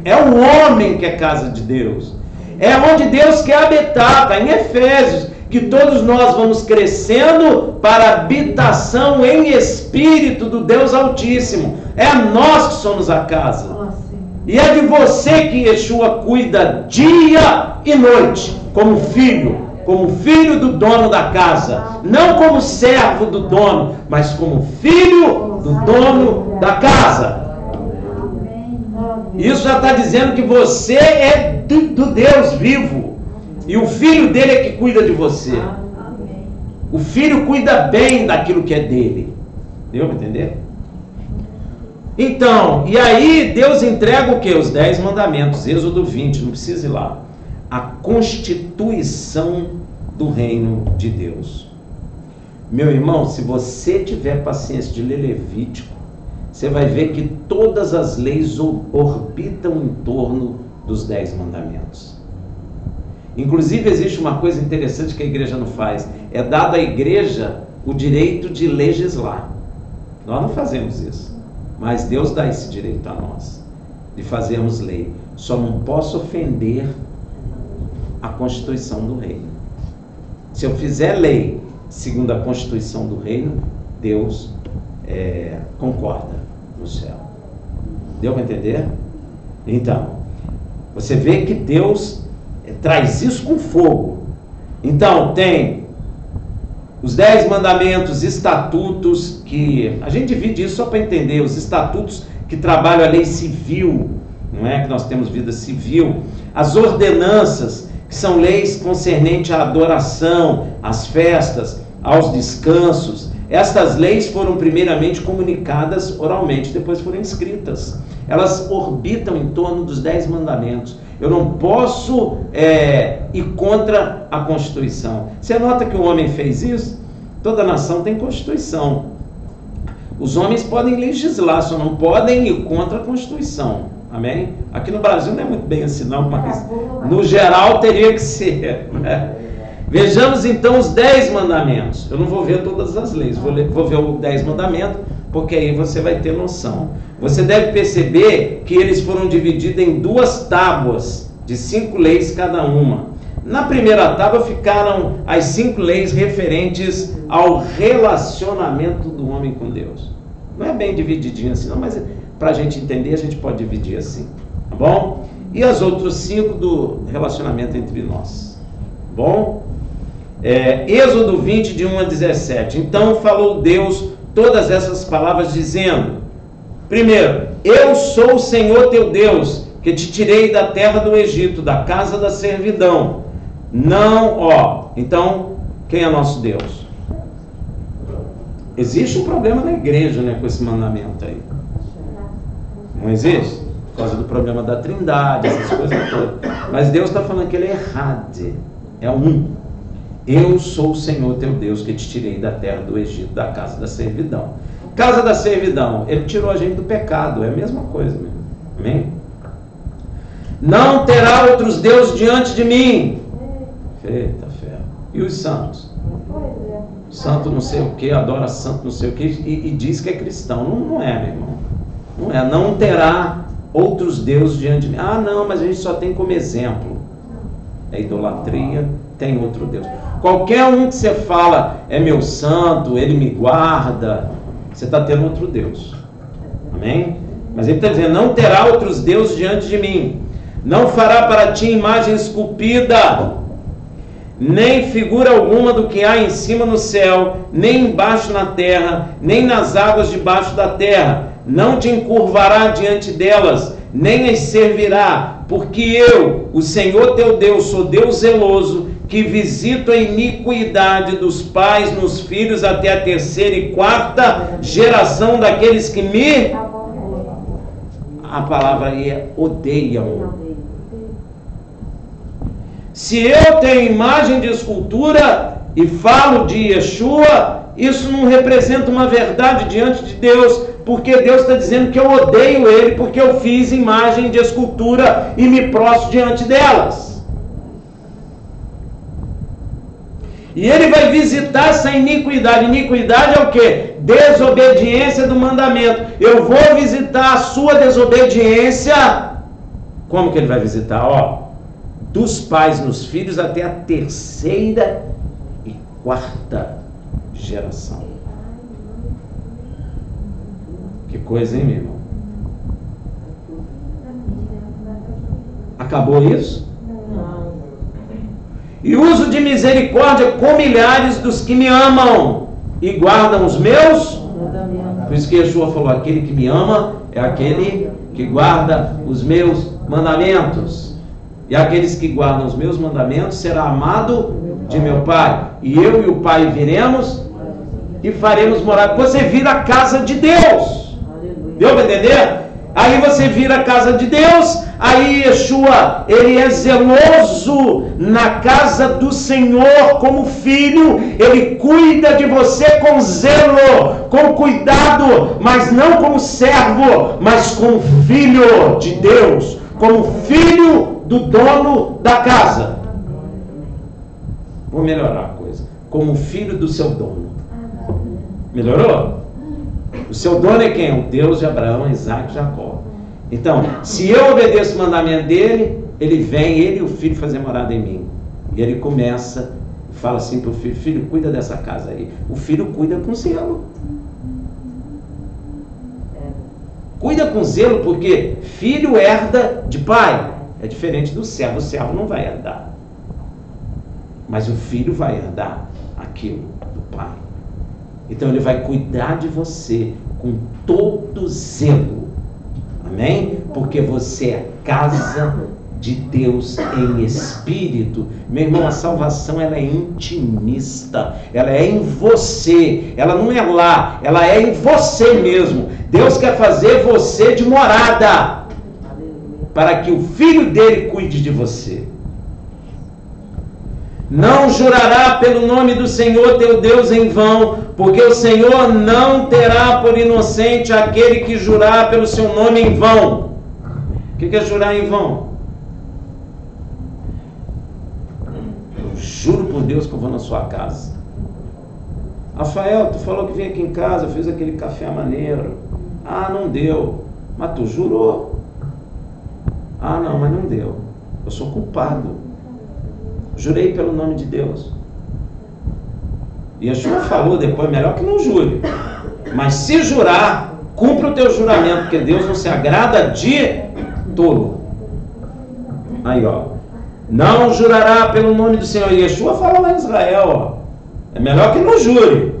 É o homem que é casa de Deus. É onde Deus quer habitar. Está em Efésios. Que todos nós vamos crescendo para a habitação em espírito do Deus Altíssimo. É nós que somos a casa. E é de você que Yeshua cuida dia e noite. Como filho do dono da casa. Não como servo do dono, mas como filho do dono da casa. Isso já está dizendo que você é do Deus vivo. E o filho dele é que cuida de você. O filho cuida bem daquilo que é dele. Deu para entender? Então, e aí Deus entrega o que? Os 10 mandamentos. Êxodo 20, não precisa ir lá. A constituição do reino de Deus. Meu irmão, se você tiver paciência de ler Levítico, você vai ver que todas as leis orbitam em torno dos 10 mandamentos. Inclusive existe uma coisa interessante que a igreja não faz, é dado à igreja o direito de legislar. Nós não fazemos isso, mas Deus dá esse direito a nós, de fazermos lei. Só não posso ofender a Constituição do reino. Se eu fizer lei segundo a Constituição do reino, Deus concorda no céu. Deu para entender? Então, você vê que Deus traz isso com fogo. Então, tem os 10 mandamentos, estatutos, que a gente divide isso só para entender, os estatutos que trabalham a lei civil, não é que nós temos vida civil, as ordenanças, que são leis concernentes à adoração, às festas, aos descansos. Estas leis foram primeiramente comunicadas oralmente, depois foram escritas. Elas orbitam em torno dos 10 mandamentos. Eu não posso ir contra a Constituição. Você nota que o homem fez isso? Toda nação tem Constituição. Os homens podem legislar, só não podem ir contra a Constituição. Amém? Aqui no Brasil não é muito bem assim não, mas no geral teria que ser, né? Vejamos então os 10 mandamentos. Eu não vou ver todas as leis, vou ver os 10 mandamentos, porque aí você vai ter noção. Você deve perceber que eles foram divididos em 2 tábuas, de 5 leis cada uma. Na primeira tábua ficaram as 5 leis referentes ao relacionamento do homem com Deus. Não é bem divididinho assim não, mas para a gente entender a gente pode dividir assim, tá bom? E as outras 5 do relacionamento entre nós, tá bom? Êxodo 20, de 1 a 17. Então falou Deus todas essas palavras dizendo: primeiro, eu sou o Senhor teu Deus, que te tirei da terra do Egito, da casa da servidão. Então, quem é nosso Deus? Existe um problema na igreja, né, com esse mandamento aí. Não existe? Por causa do problema da trindade, essas coisas todas. Mas Deus está falando que ele é errado. É um. Eu sou o Senhor teu Deus, que te tirei da terra do Egito, da casa da servidão. Casa da servidão, ele tirou a gente do pecado, é a mesma coisa mesmo. Amém? Não terá outros deuses diante de mim. Eita ferro. E os santos? Santo não sei o que, adora santo não sei o que, e diz que é cristão. Não é, meu irmão. Não é. Não terá outros deuses diante de mim. Ah, não, mas a gente só tem como exemplo. É idolatria, tem outro Deus. Qualquer um que você fala, é meu santo, ele me guarda, você está tendo outro Deus. Amém? Mas ele está dizendo, não terá outros deuses diante de mim. Não fará para ti imagem esculpida, nem figura alguma do que há em cima no céu, nem embaixo na terra, nem nas águas debaixo da terra. Não te encurvará diante delas, nem as servirá, porque eu, o Senhor teu Deus, sou Deus zeloso, que visito a iniquidade dos pais nos filhos até a 3ª e 4ª geração daqueles que me... A palavra aí é odeiam. Se eu tenho imagem de escultura e falo de Yeshua, isso não representa uma verdade diante de Deus, porque Deus está dizendo que eu odeio ele, porque eu fiz imagem de escultura e me prostro diante delas. E ele vai visitar essa iniquidade. Iniquidade é o quê? Desobediência do mandamento. Eu vou visitar a sua desobediência. Como que ele vai visitar? Dos pais nos filhos até a 3ª e 4ª geração. Que coisa, hein, meu irmão? Acabou isso? Não. E uso de misericórdia com milhares dos que me amam e guardam os meus. Por isso que Yeshua falou, aquele que me ama é aquele que guarda os meus mandamentos. E aqueles que guardam os meus mandamentos será amado de meu Pai. E eu e o Pai viremos e faremos morar. Você vira a casa de Deus. Deu para entender? Aí você vira a casa de Deus, aí Yeshua, ele é zeloso na casa do Senhor como filho, ele cuida de você com zelo, com cuidado, mas não como servo, mas como filho de Deus, como filho do dono da casa. Vou melhorar a coisa, como filho do seu dono. Melhorou? O seu dono é quem? O Deus de Abraão, Isaac e Jacó. Então, se eu obedeço o mandamento dele, ele vem, ele e o filho fazer morada em mim. E ele começa, fala assim para o filho: filho, cuida dessa casa aí. O filho cuida com zelo. Cuida com zelo, porque filho herda de pai. É diferente do servo. O servo não vai herdar, mas o filho vai herdar aquilo do pai. Então ele vai cuidar de você com todo zelo. Amém? Porque você é casa de Deus em espírito. Meu irmão, a salvação, ela é intimista. Ela é em você. Ela não é lá. Ela é em você mesmo. Deus quer fazer você de morada, para que o filho dele cuide de você. Não jurará pelo nome do Senhor teu Deus em vão, porque o Senhor não terá por inocente aquele que jurar pelo seu nome em vão. O que é jurar em vão? Eu juro por Deus que eu vou na sua casa. Rafael, tu falou que vinha aqui em casa, fez aquele café maneiro. Ah, não deu. Mas tu jurou. Ah, não, mas não deu. Eu sou culpado. Jurei pelo nome de Deus. E Yeshua falou depois: melhor que não jure. Mas se jurar, cumpra o teu juramento, porque Deus não se agrada de tolo. Aí, ó. Não jurará pelo nome do Senhor. E Yeshua fala lá em Israel, ó. É melhor que não jure.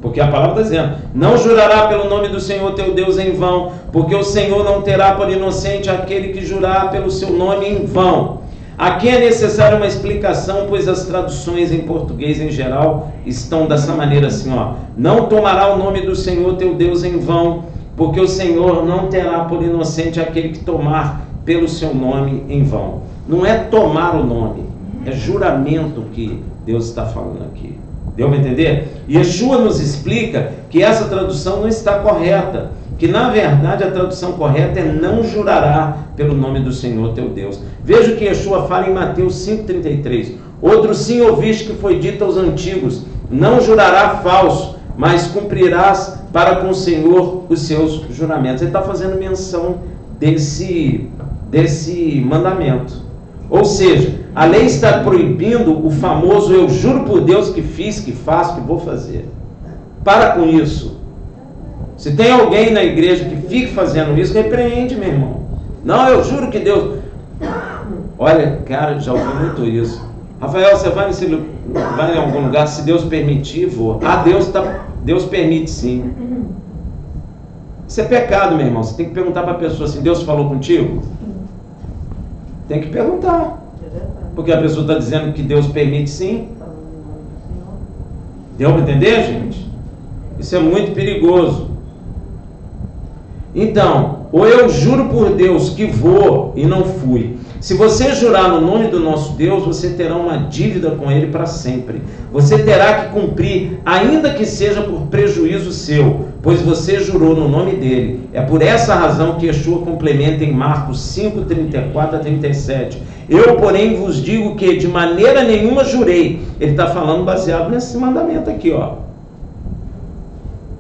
Porque a palavra está dizendo: não jurará pelo nome do Senhor teu Deus em vão, porque o Senhor não terá por inocente aquele que jurar pelo seu nome em vão. Aqui é necessária uma explicação, pois as traduções em português em geral estão dessa maneira assim, ó: não tomará o nome do Senhor teu Deus em vão, porque o Senhor não terá por inocente aquele que tomar pelo seu nome em vão. Não é tomar o nome, é juramento que Deus está falando aqui. Deu para entender? Yeshua nos explica que essa tradução não está correta, que na verdade a tradução correta é não jurará pelo nome do Senhor teu Deus. Veja o que Yeshua fala em Mateus 5,33. Outro sim ouviste que foi dito aos antigos: não jurará falso, mas cumprirás para com o Senhor os seus juramentos. Ele está fazendo menção desse mandamento. Ou seja, a lei está proibindo o famoso eu juro por Deus que fiz, que faço, que vou fazer. Para com isso. Se tem alguém na igreja que fique fazendo isso, repreende, meu irmão. Não, eu juro que Deus... Olha, cara, já ouvi muito isso. Rafael, você vai em algum lugar, se Deus permitir, vou. Ah, Deus permite sim. Isso é pecado, meu irmão. Você tem que perguntar para a pessoa se Deus falou contigo. Tem que perguntar. Porque a pessoa está dizendo que Deus permite sim. Deu para entender, gente? Isso é muito perigoso. Então, ou eu juro por Deus que vou e não fui. Se você jurar no nome do nosso Deus, você terá uma dívida com Ele para sempre. Você terá que cumprir, ainda que seja por prejuízo seu, pois você jurou no nome dEle. É por essa razão que Yeshua complementa em Marcos 5, 34 a 37. Eu, porém, vos digo que de maneira nenhuma jurei. Ele está falando baseado nesse mandamento aqui, ó.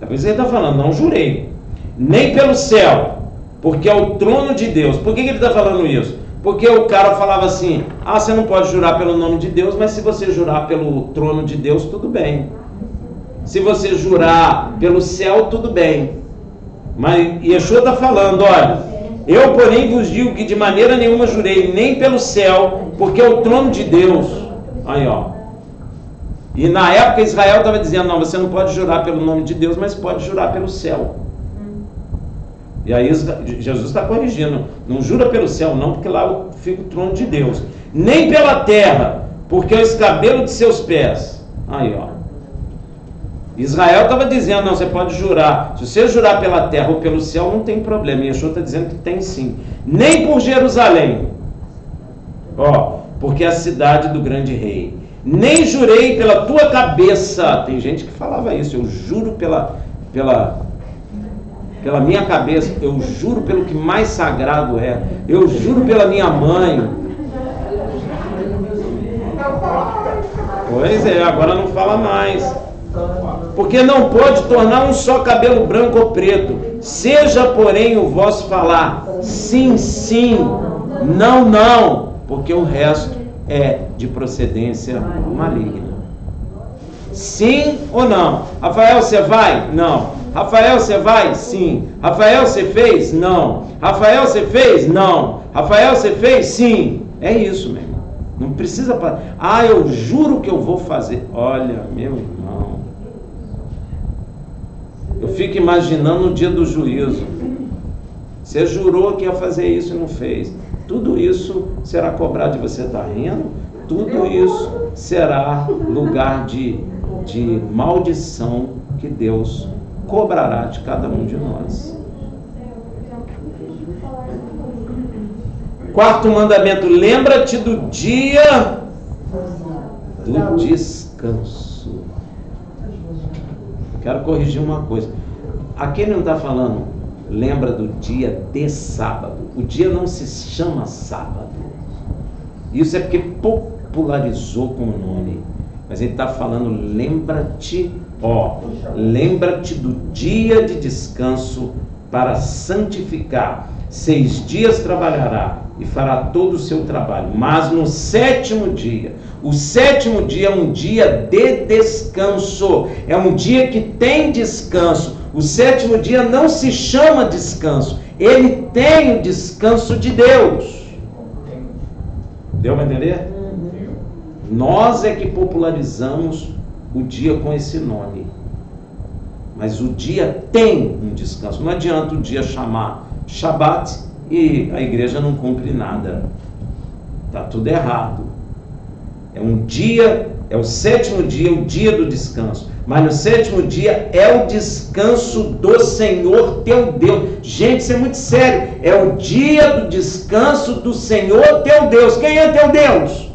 Talvez ele está falando, não jurei. Nem pelo céu, porque é o trono de Deus. Por que ele está falando isso? Porque o cara falava assim: ah, você não pode jurar pelo nome de Deus, mas se você jurar pelo trono de Deus, tudo bem. Se você jurar pelo céu, tudo bem. Mas Yeshua está falando: olha, eu porém vos digo que de maneira nenhuma jurei, nem pelo céu, porque é o trono de Deus. Aí, ó. E na época Israel estava dizendo: não, você não pode jurar pelo nome de Deus, mas pode jurar pelo céu. E aí Jesus está corrigindo: não jura pelo céu não, porque lá fica o trono de Deus. Nem pela terra, porque é o escabelo de seus pés. Aí, ó. Israel estava dizendo, não, você pode jurar. Se você jurar pela terra ou pelo céu, não tem problema. E Yeshua está dizendo que tem sim. Nem por Jerusalém. Porque é a cidade do grande rei. Nem jurei pela tua cabeça. Tem gente que falava isso. Eu juro pela minha cabeça. Eu juro pelo que mais sagrado é. Eu juro pela minha mãe. Pois é, agora não fala mais. Porque não pode tornar um só cabelo branco ou preto. Seja, porém, o vosso falar sim, sim, não, não, porque o resto é de procedência maligna. Sim ou não? Rafael, você vai? Não. Rafael, você vai? Sim. Rafael, você fez? Não. Rafael, você fez? Não. Rafael, você fez? Sim. É isso, meu irmão. Não precisa... eu juro que eu vou fazer. Olha, meu irmão, eu fico imaginando o dia do juízo. Você jurou que ia fazer isso e não fez. Tudo isso será cobrado de você, está rindo? Tudo isso será lugar de maldição que Deus cobrará de cada um de nós. Quarto mandamento, lembra-te do dia do descanso. Quero corrigir uma coisa. Aqui ele não está falando, lembra do dia de sábado. O dia não se chama sábado. Isso é porque popularizou com o nome. Mas ele está falando, lembra-te, lembra-te do dia de descanso para santificar. 6 dias trabalhará e fará todo o seu trabalho, mas no 7º dia, o 7º dia é um dia de descanso, é um dia que tem descanso. O 7º dia não se chama descanso, ele tem o descanso de Deus. Deu para entender? Nós é que popularizamos o dia com esse nome, mas o dia tem um descanso. Não adianta o dia chamar Shabat e a igreja não cumpre nada. Está tudo errado. É um dia, é o 7º dia, o dia do descanso. Mas no 7º dia é o descanso do Senhor teu Deus. Gente, isso é muito sério. É o dia do descanso do Senhor teu Deus. Quem é teu Deus?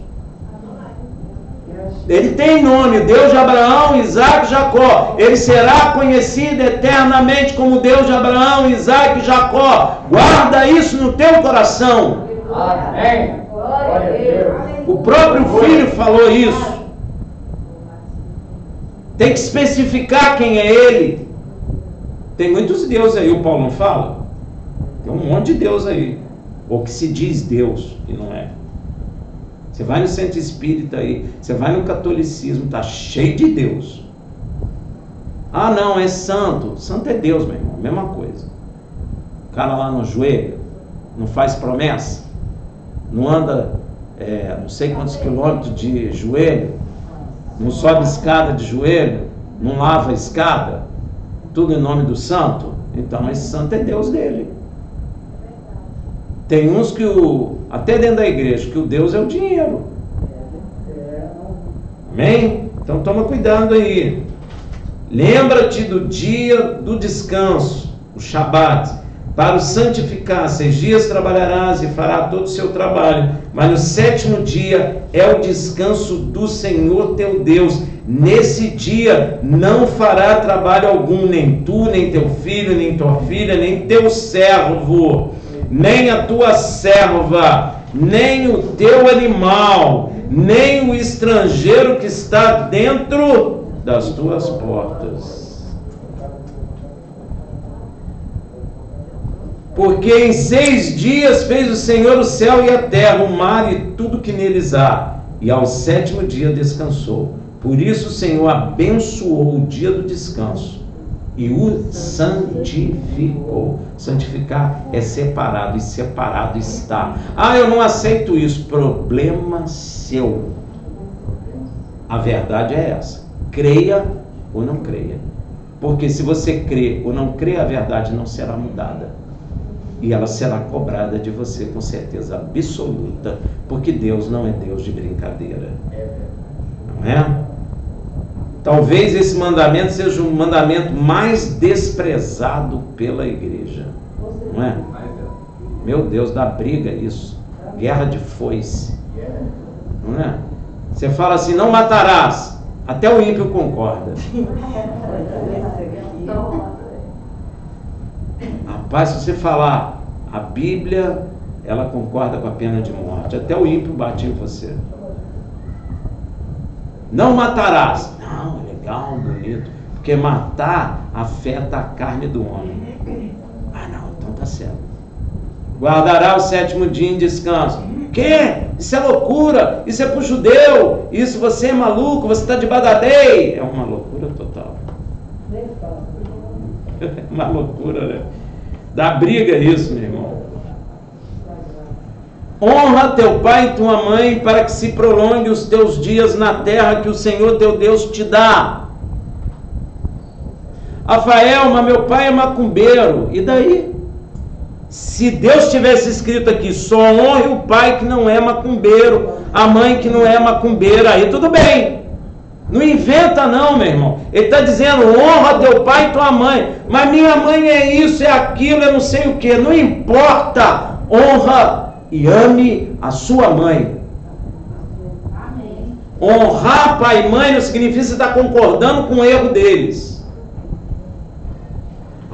Ele tem nome, Deus de Abraão, Isaac e Jacó. Ele será conhecido eternamente como Deus de Abraão, Isaac e Jacó. Guarda isso no teu coração. Amém. Glória a Deus. O próprio filho falou isso. Tem que especificar quem é ele. Tem muitos deuses aí, o Paulo não fala? Tem um monte de Deus aí. Ou que se diz Deus, e não é. Você vai no centro espírita aí, você vai no catolicismo, está cheio de Deus. Ah, não, é santo. Santo é Deus, meu irmão, mesma coisa. O cara lá no joelho, não faz promessa, não anda não sei quantos quilômetros de joelho, não sobe escada de joelho, não lava a escada, tudo em nome do santo. Então esse santo é Deus dele. Tem uns que até dentro da igreja, que o Deus é o dinheiro. Amém? Então toma cuidado aí. Lembra-te do dia do descanso, o Shabat, para o santificar. 6 dias trabalharás e fará todo o seu trabalho, mas no 7º dia é o descanso do Senhor teu Deus. Nesse dia não fará trabalho algum, nem tu, nem teu filho, nem tua filha, nem teu servo, nem a tua serva, nem o teu animal, nem o estrangeiro que está dentro das tuas portas. Porque em 6 dias fez o Senhor o céu e a terra, o mar e tudo que neles há, e ao 7º dia descansou. Por isso o Senhor abençoou o dia do descanso e o santificou. Santificar é separado, e separado está. Eu não aceito isso. Problema seu. A verdade é essa. Creia ou não creia. Porque se você crê ou não crê, a verdade não será mudada. E ela será cobrada de você com certeza absoluta. Porque Deus não é Deus de brincadeira. Não é? Talvez esse mandamento seja o mandamento mais desprezado pela igreja. Não é? Meu Deus, dá briga isso. Guerra de foice. Não é? Você fala assim, não matarás. Até o ímpio concorda. Rapaz, se você falar, a Bíblia, ela concorda com a pena de morte. Até o ímpio bate em você. Não matarás. Não, legal, bonito. Porque matar afeta a carne do homem. Ah, não, então tá certo. Guardará o 7º dia em descanso. Que? Isso é loucura. Isso é pro judeu. Isso você é maluco. Você está debaixo da lei. É uma loucura total. É uma loucura, né? Dá briga isso, meu irmão. Honra teu pai e tua mãe para que se prolongue os teus dias na terra que o Senhor teu Deus te dá. Rafael, mas meu pai é macumbeiro. E daí? Se Deus tivesse escrito aqui, só honre o pai que não é macumbeiro, a mãe que não é macumbeira, aí tudo bem. Não inventa não, meu irmão. Ele está dizendo, honra teu pai e tua mãe. Mas minha mãe é isso, é aquilo, eu não sei o que. Não importa. Honra e ame a sua mãe. Amém. Honrar pai e mãe não significa você estar concordando com o erro deles.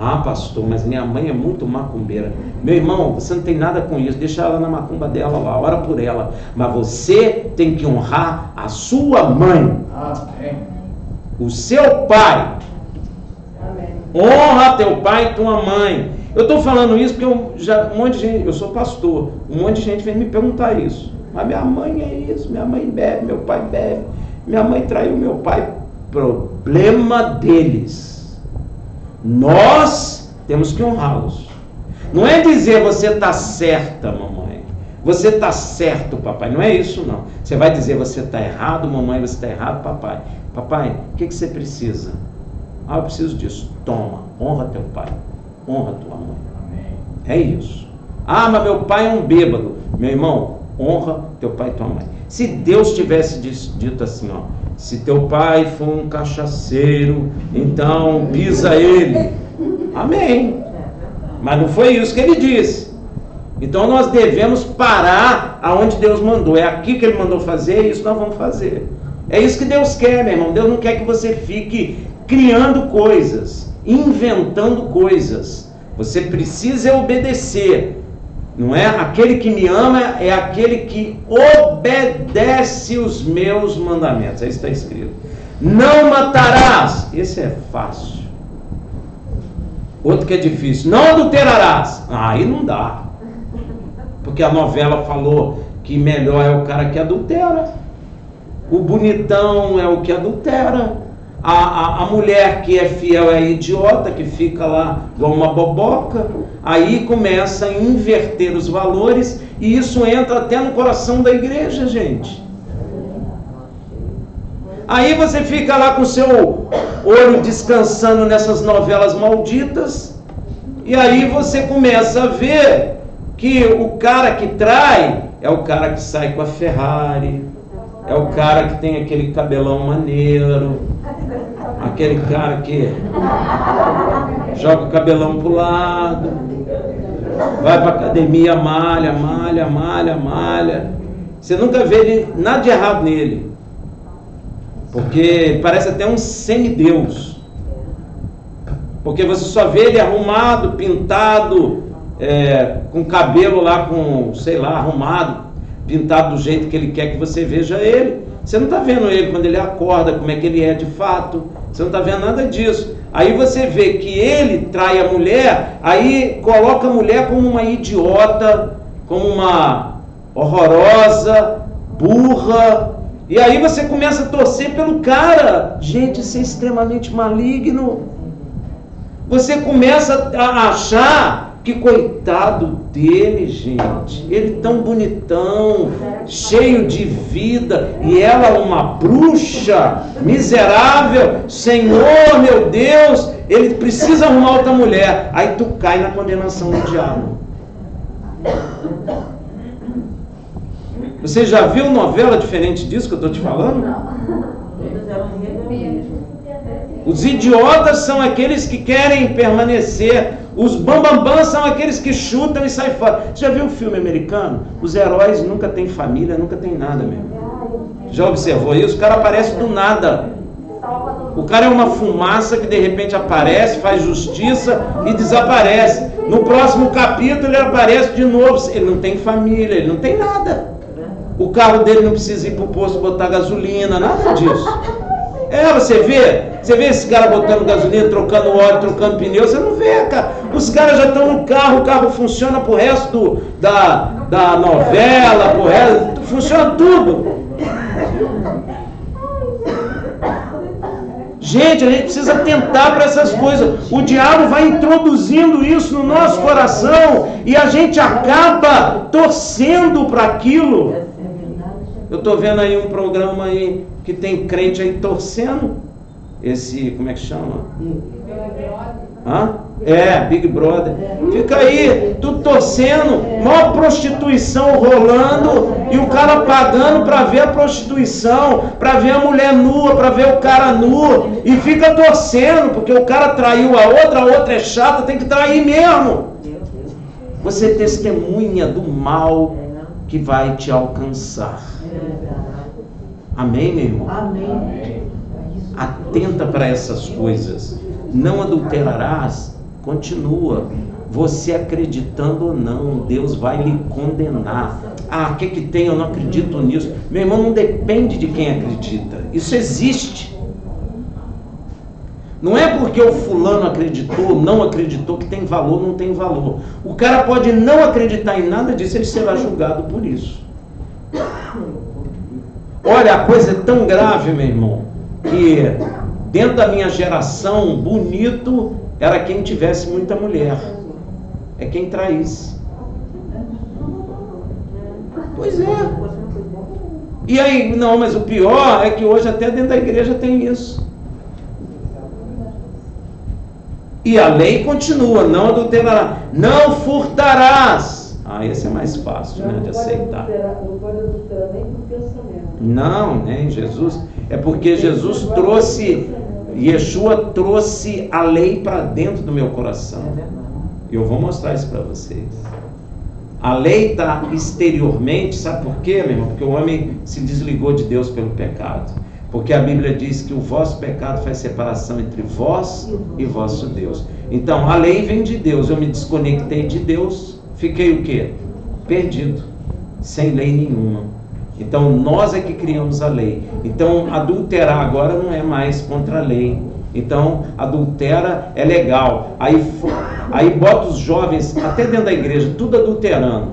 Ah, pastor, mas minha mãe é muito macumbeira. Meu irmão, você não tem nada com isso. Deixa ela na macumba dela lá, ora por ela. Mas você tem que honrar a sua mãe. Amém. O seu pai. Amém. Honra teu pai e tua mãe. Eu estou falando isso porque um monte de gente, eu sou pastor, um monte de gente vem me perguntar isso. Mas minha mãe é isso, minha mãe bebe, meu pai bebe, minha mãe traiu meu pai. Problema deles. Nós temos que honrá-los. Não é dizer você está certa, mamãe. Você está certo, papai. Não é isso, não. Você vai dizer você está errado, mamãe, você está errado, papai. Papai, o que você precisa? Ah, eu preciso disso. Toma, honra teu pai. Honra tua mãe. Amém. É isso. Ah, mas meu pai é um bêbado. Meu irmão, honra teu pai e tua mãe. Se Deus tivesse dito assim, ó, se teu pai for um cachaceiro, então pisa ele. Amém. Mas não foi isso que ele disse. Então nós devemos parar aonde Deus mandou. É aqui que ele mandou fazer, isso nós vamos fazer. É isso que Deus quer, meu irmão. Deus não quer que você fique criando coisas, inventando coisas. Você precisa obedecer. Não é? Aquele que me ama é aquele que obedece os meus mandamentos. Aí está escrito. Não matarás. Esse é fácil. Outro que é difícil. Não adulterarás. Aí não dá. Porque a novela falou que melhor é o cara que adultera. O bonitão é o que adultera. A mulher que é fiel é idiota, que fica lá igual uma boboca. Aí começa a inverter os valores e isso entra até no coração da igreja, gente. Aí você fica lá com seu olho descansando nessas novelas malditas e aí você começa a ver que o cara que trai é o cara que sai com a Ferrari, é o cara que tem aquele cabelão maneiro, aquele cara que joga o cabelão pro lado, vai pra academia, malha. Você nunca vê nada de errado nele, porque parece até um semideus, porque você só vê ele arrumado, pintado, com cabelo lá, sei lá, arrumado, pintado do jeito que ele quer que você veja ele. Você não está vendo ele quando ele acorda, como é que ele é de fato. Você não está vendo nada disso. Aí você vê que ele trai a mulher, aí coloca a mulher como uma idiota, como uma horrorosa, burra. E aí você começa a torcer pelo cara. Gente, isso é extremamente maligno. Você começa a achar que coitado dele, gente, ele tão bonitão, cheio de vida, e ela uma bruxa, miserável, Senhor, meu Deus, ele precisa arrumar outra mulher. Aí tu cai na condenação do diabo. Você já viu novela diferente disso que eu estou te falando? Todas elas mesmo. Os idiotas são aqueles que querem permanecer. Os bambambãs são aqueles que chutam e saem fora. Você já viu um filme americano? Os heróis nunca têm família, nunca têm nada mesmo. Já observou isso? O cara aparece do nada. O cara é uma fumaça que de repente aparece, faz justiça e desaparece. No próximo capítulo ele aparece de novo. Ele não tem família, ele não tem nada. O carro dele não precisa ir para o posto botar gasolina, nada disso. Você vê esse cara botando gasolina, trocando óleo, trocando pneu, você não vê, cara. Os caras já estão no carro, o carro funciona pro resto da novela, pro resto, funciona tudo. Gente, a gente precisa atentar para essas coisas. O diabo vai introduzindo isso no nosso coração e a gente acaba torcendo para aquilo. Eu estou vendo aí um programa aí que tem crente aí torcendo. Esse, como é que chama? Big Brother. Fica aí, tudo torcendo, maior prostituição rolando e o cara pagando para ver a prostituição, para ver a mulher nua, para ver o cara nu e fica torcendo, porque o cara traiu a outra é chata, tem que trair mesmo. Você testemunha do mal que vai te alcançar. Amém, meu irmão? Amém. Atenta para essas coisas. Não adulterarás. Continua. Você acreditando ou não, Deus vai lhe condenar. O que tem? Eu não acredito nisso. Meu irmão, não depende de quem acredita. Isso existe. Não é porque o fulano acreditou, não acreditou, que tem valor, não tem valor. O cara pode não acreditar em nada disso, ele será julgado por isso. Olha, a coisa é tão grave, meu irmão, que dentro da minha geração, bonito era quem tivesse muita mulher. É quem traísse. Pois é. E aí, não, mas o pior é que hoje até dentro da igreja tem isso. E a lei continua, não adulterarás, não furtarás. Esse é mais fácil, né, de aceitar. Não pode adulterar nem com pensamento. Não, nem Jesus. É porque Jesus trouxe, Yeshua trouxe a lei para dentro do meu coração. E eu vou mostrar isso para vocês. A lei está exteriormente, sabe por quê, meu irmão? Porque o homem se desligou de Deus pelo pecado. Porque a Bíblia diz que o vosso pecado faz separação entre vós e vosso Deus. Então, a lei vem de Deus. Eu me desconectei de Deus, fiquei o quê? Perdido, sem lei nenhuma. Então, nós é que criamos a lei. Então, adulterar agora não é mais contra a lei. Então, adultera é legal. Aí bota os jovens, até dentro da igreja, tudo adulterando.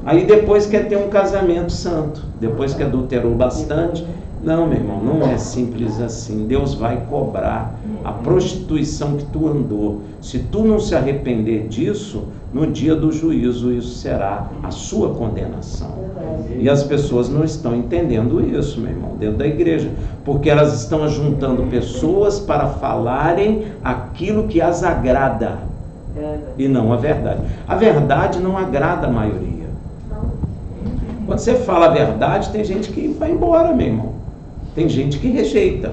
Aí depois quer ter um casamento santo. Depois que adulterou bastante. Não, meu irmão, não é simples assim. Deus vai cobrar a prostituição que tu andou. Se tu não se arrepender disso, no dia do juízo isso será a sua condenação. E as pessoas não estão entendendo isso, meu irmão, dentro da igreja, porque elas estão ajuntando pessoas para falarem aquilo que as agrada e não a verdade. A verdade não agrada a maioria. Quando você fala a verdade, tem gente que vai embora, meu irmão. Tem gente que rejeita.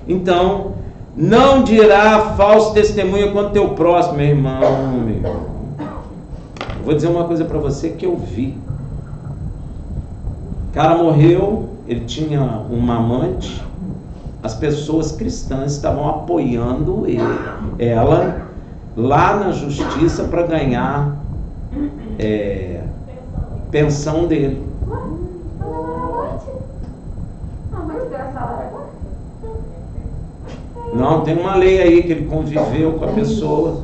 Então, não dirá falso testemunho contra o teu próximo, meu irmão. Eu vou dizer uma coisa para você que eu vi. O cara morreu, ele tinha uma amante, as pessoas cristãs estavam apoiando ela lá na justiça para ganhar pensão dele. Não, tem uma lei aí que ele conviveu com a pessoa.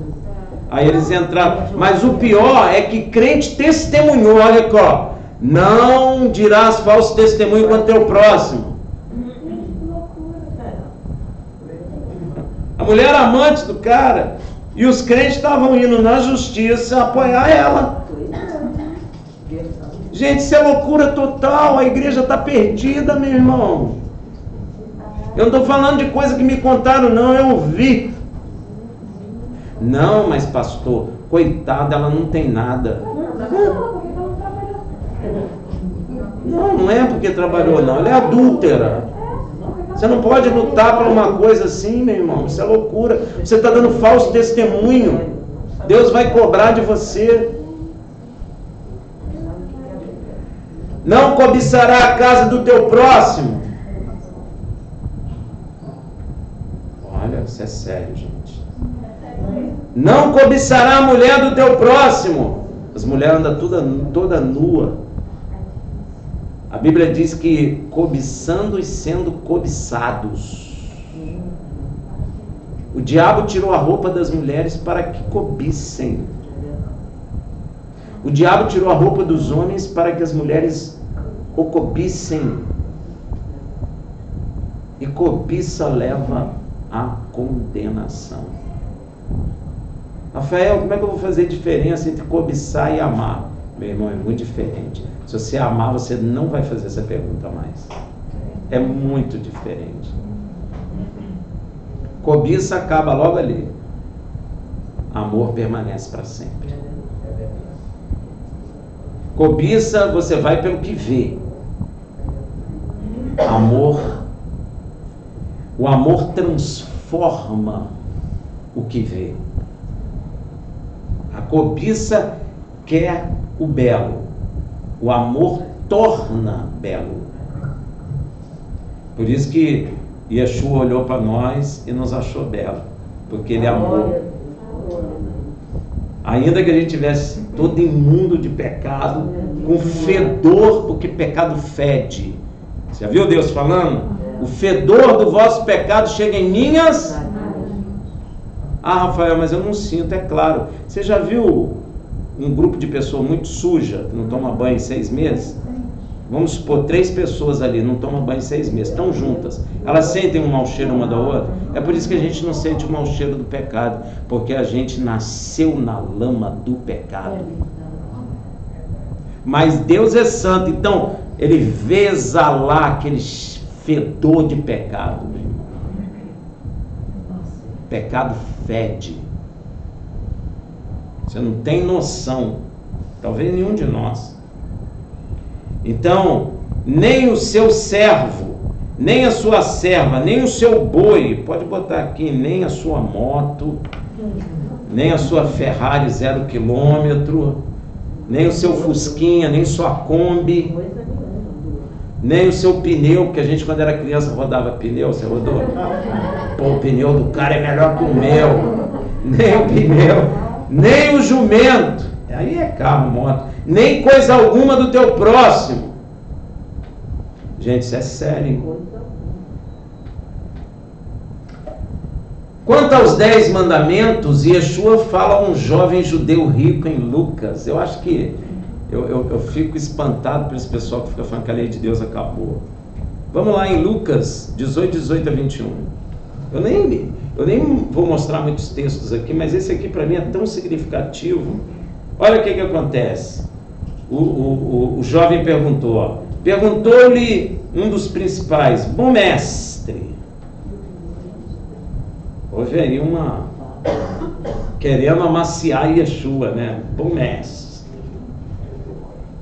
Aí eles entraram. Mas o pior é que crente testemunhou. Olha aqui, ó. Não dirás falso testemunho contra teu próximo. A mulher era amante do cara. E os crentes estavam indo na justiça apoiar ela. Gente, isso é loucura total. A igreja está perdida, meu irmão. Eu não estou falando de coisa que me contaram, não, eu ouvi. Não, mas pastor, coitada, ela não tem nada. Não é porque trabalhou, não, ela é adúltera. Você não pode lutar por uma coisa assim, meu irmão. Isso é loucura. Você está dando falso testemunho. Deus vai cobrar de você. Não cobiçará a casa do teu próximo. Olha, isso é sério, gente. Não cobiçará a mulher do teu próximo. As mulheres andam toda nua. A Bíblia diz que cobiçando e sendo cobiçados. O diabo tirou a roupa das mulheres para que cobissem. O diabo tirou a roupa dos homens para que as mulheres o cobissem. E cobiça leva à condenação. Rafael, como é que eu vou fazer diferença entre cobiçar e amar? Meu irmão, é muito diferente. Se você amar, você não vai fazer essa pergunta mais. É muito diferente. Cobiça acaba logo ali. Amor permanece para sempre. Cobiça, você vai pelo que vê. Amor, o amor transforma o que vê. A cobiça quer o belo. O amor torna belo. Por isso que Yeshua olhou para nós e nos achou belo. Porque Ele amou. Ainda que a gente tivesse todo imundo de pecado, com fedor, porque pecado fede. Você já viu Deus falando? O fedor do vosso pecado chega em minhas... Ah, Rafael, mas eu não sinto, é claro. Você já viu um grupo de pessoas muito suja, que não toma banho em 6 meses? Vamos supor, 3 pessoas ali não tomam banho em 6 meses, estão juntas. Elas sentem um mau cheiro uma da outra. É por isso que a gente não sente o mau cheiro do pecado, porque a gente nasceu na lama do pecado. Mas Deus é santo, então Ele vê exalar aquele fedor de pecado, meu irmão. Pecado fede. Você não tem noção, talvez nenhum de nós. Então, nem o seu servo, nem a sua serva, nem o seu boi, pode botar aqui, nem a sua moto, nem a sua Ferrari 0 km, nem o seu Fusquinha, nem sua Kombi, nem o seu pneu, porque a gente quando era criança rodava pneu, você rodou? Pô, o pneu do cara é melhor que o meu. Nem o pneu, nem o jumento, aí é carro, moto, nem coisa alguma do teu próximo. Gente, isso é sério. Quanto aos 10 mandamentos, Yeshua fala a um jovem judeu rico em Lucas. Eu acho que eu fico espantado por esse pessoal que fica falando que a lei de Deus acabou. Vamos lá em Lucas 18 a 21. Eu nem vou mostrar muitos textos aqui, mas esse aqui para mim é tão significativo. Olha o que acontece. O jovem perguntou-lhe um dos principais: bom mestre. Houve aí querendo amaciar Yeshua, né? Bom mestre.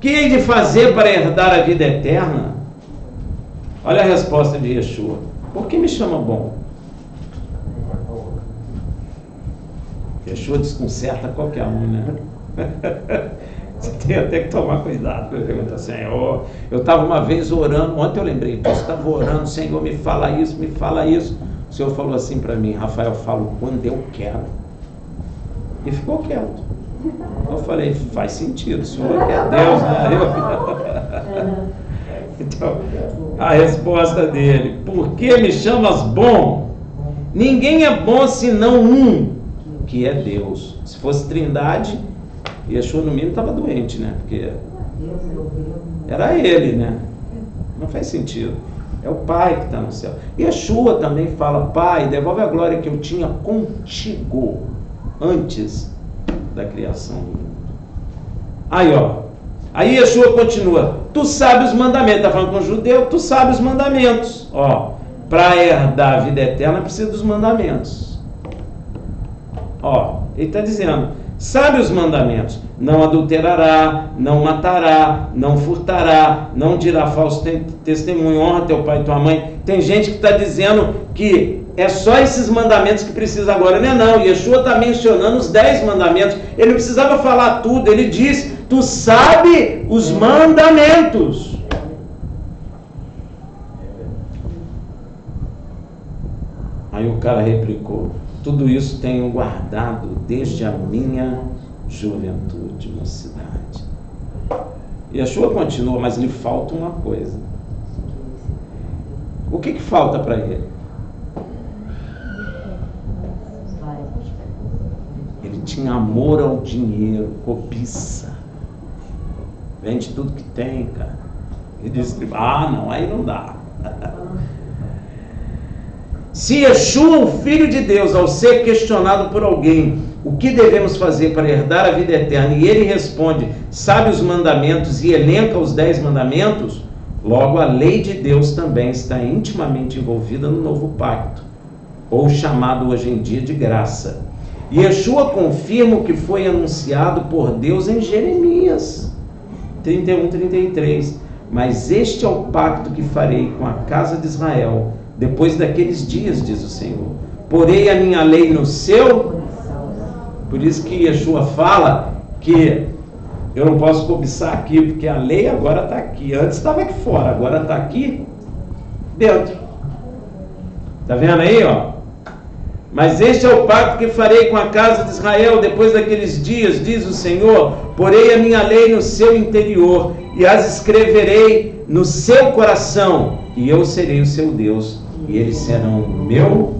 Que hei de fazer para herdar a vida eterna? Olha a resposta de Yeshua: por que me chama bom? Yeshua desconcerta qualquer um, né? Você tem até que tomar cuidado para perguntar: Senhor, eu estava uma vez orando, ontem eu lembrei disso, estava orando, Senhor, me fala isso, me fala isso. O Senhor falou assim para mim: Rafael, falo quando eu quero. E ficou quieto. Eu falei: faz sentido, o Senhor é Deus, né? Então, a resposta dele: por que me chamas bom? Ninguém é bom senão um, que é Deus. Se fosse Trindade, Yeshua no mínimo estava doente, né? Porque era ele, né? Não faz sentido. É o Pai que está no céu. Yeshua também fala: Pai, devolve a glória que eu tinha contigo antes da criação do mundo. Aí, ó. Aí Yeshua continua: tu sabes os mandamentos. Está falando com o judeu, tu sabes os mandamentos. Ó, para herdar a vida eterna precisa dos mandamentos. Ó, ele está dizendo: Sabe os mandamentos: não adulterará, não matará, não furtará, não dirá falso testemunho, honra teu pai e tua mãe. Tem gente que está dizendo que é só esses mandamentos que precisa agora. Não. Yeshua está mencionando os 10 mandamentos. Ele não precisava falar tudo. Ele diz: tu sabe os mandamentos. Aí o cara replicou: tudo isso tenho guardado desde a minha juventude, mocidade. E Yeshua continua: mas lhe falta uma coisa. O que falta para ele? Ele tinha amor ao dinheiro, cobiça. Vende tudo que tem, cara. E diz: não, aí não dá. Se Yeshua, o Filho de Deus, ao ser questionado por alguém, o que devemos fazer para herdar a vida eterna, e ele responde: sabe os mandamentos, e elenca os 10 mandamentos, logo a lei de Deus também está intimamente envolvida no novo pacto, ou chamado hoje em dia de graça. E Yeshua confirma o que foi anunciado por Deus em Jeremias 31:33. Mas este é o pacto que farei com a casa de Israel depois daqueles dias, diz o Senhor. Porei a minha lei no seu. Por isso que Yeshua fala que eu não posso cobiçar aqui, porque a lei agora está aqui. Antes estava aqui fora, agora está aqui dentro. Está vendo aí, ó? Mas este é o pacto que farei com a casa de Israel depois daqueles dias, diz o Senhor. Porei a minha lei no seu interior e as escreverei no seu coração, e eu serei o seu Deus, e eles serão o meu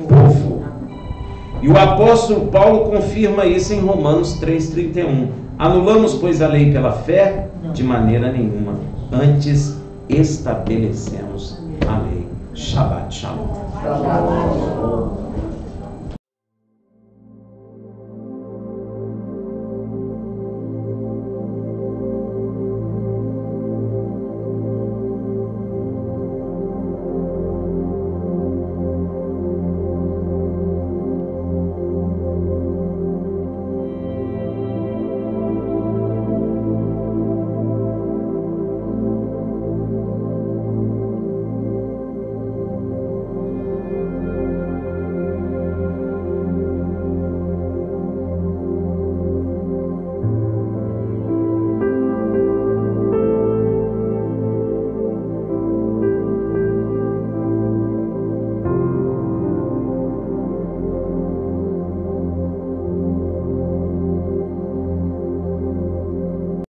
povo. E o apóstolo Paulo confirma isso em Romanos 3:31. Anulamos, pois, a lei pela fé? De maneira nenhuma. Antes estabelecemos a lei. Shabbat Shalom.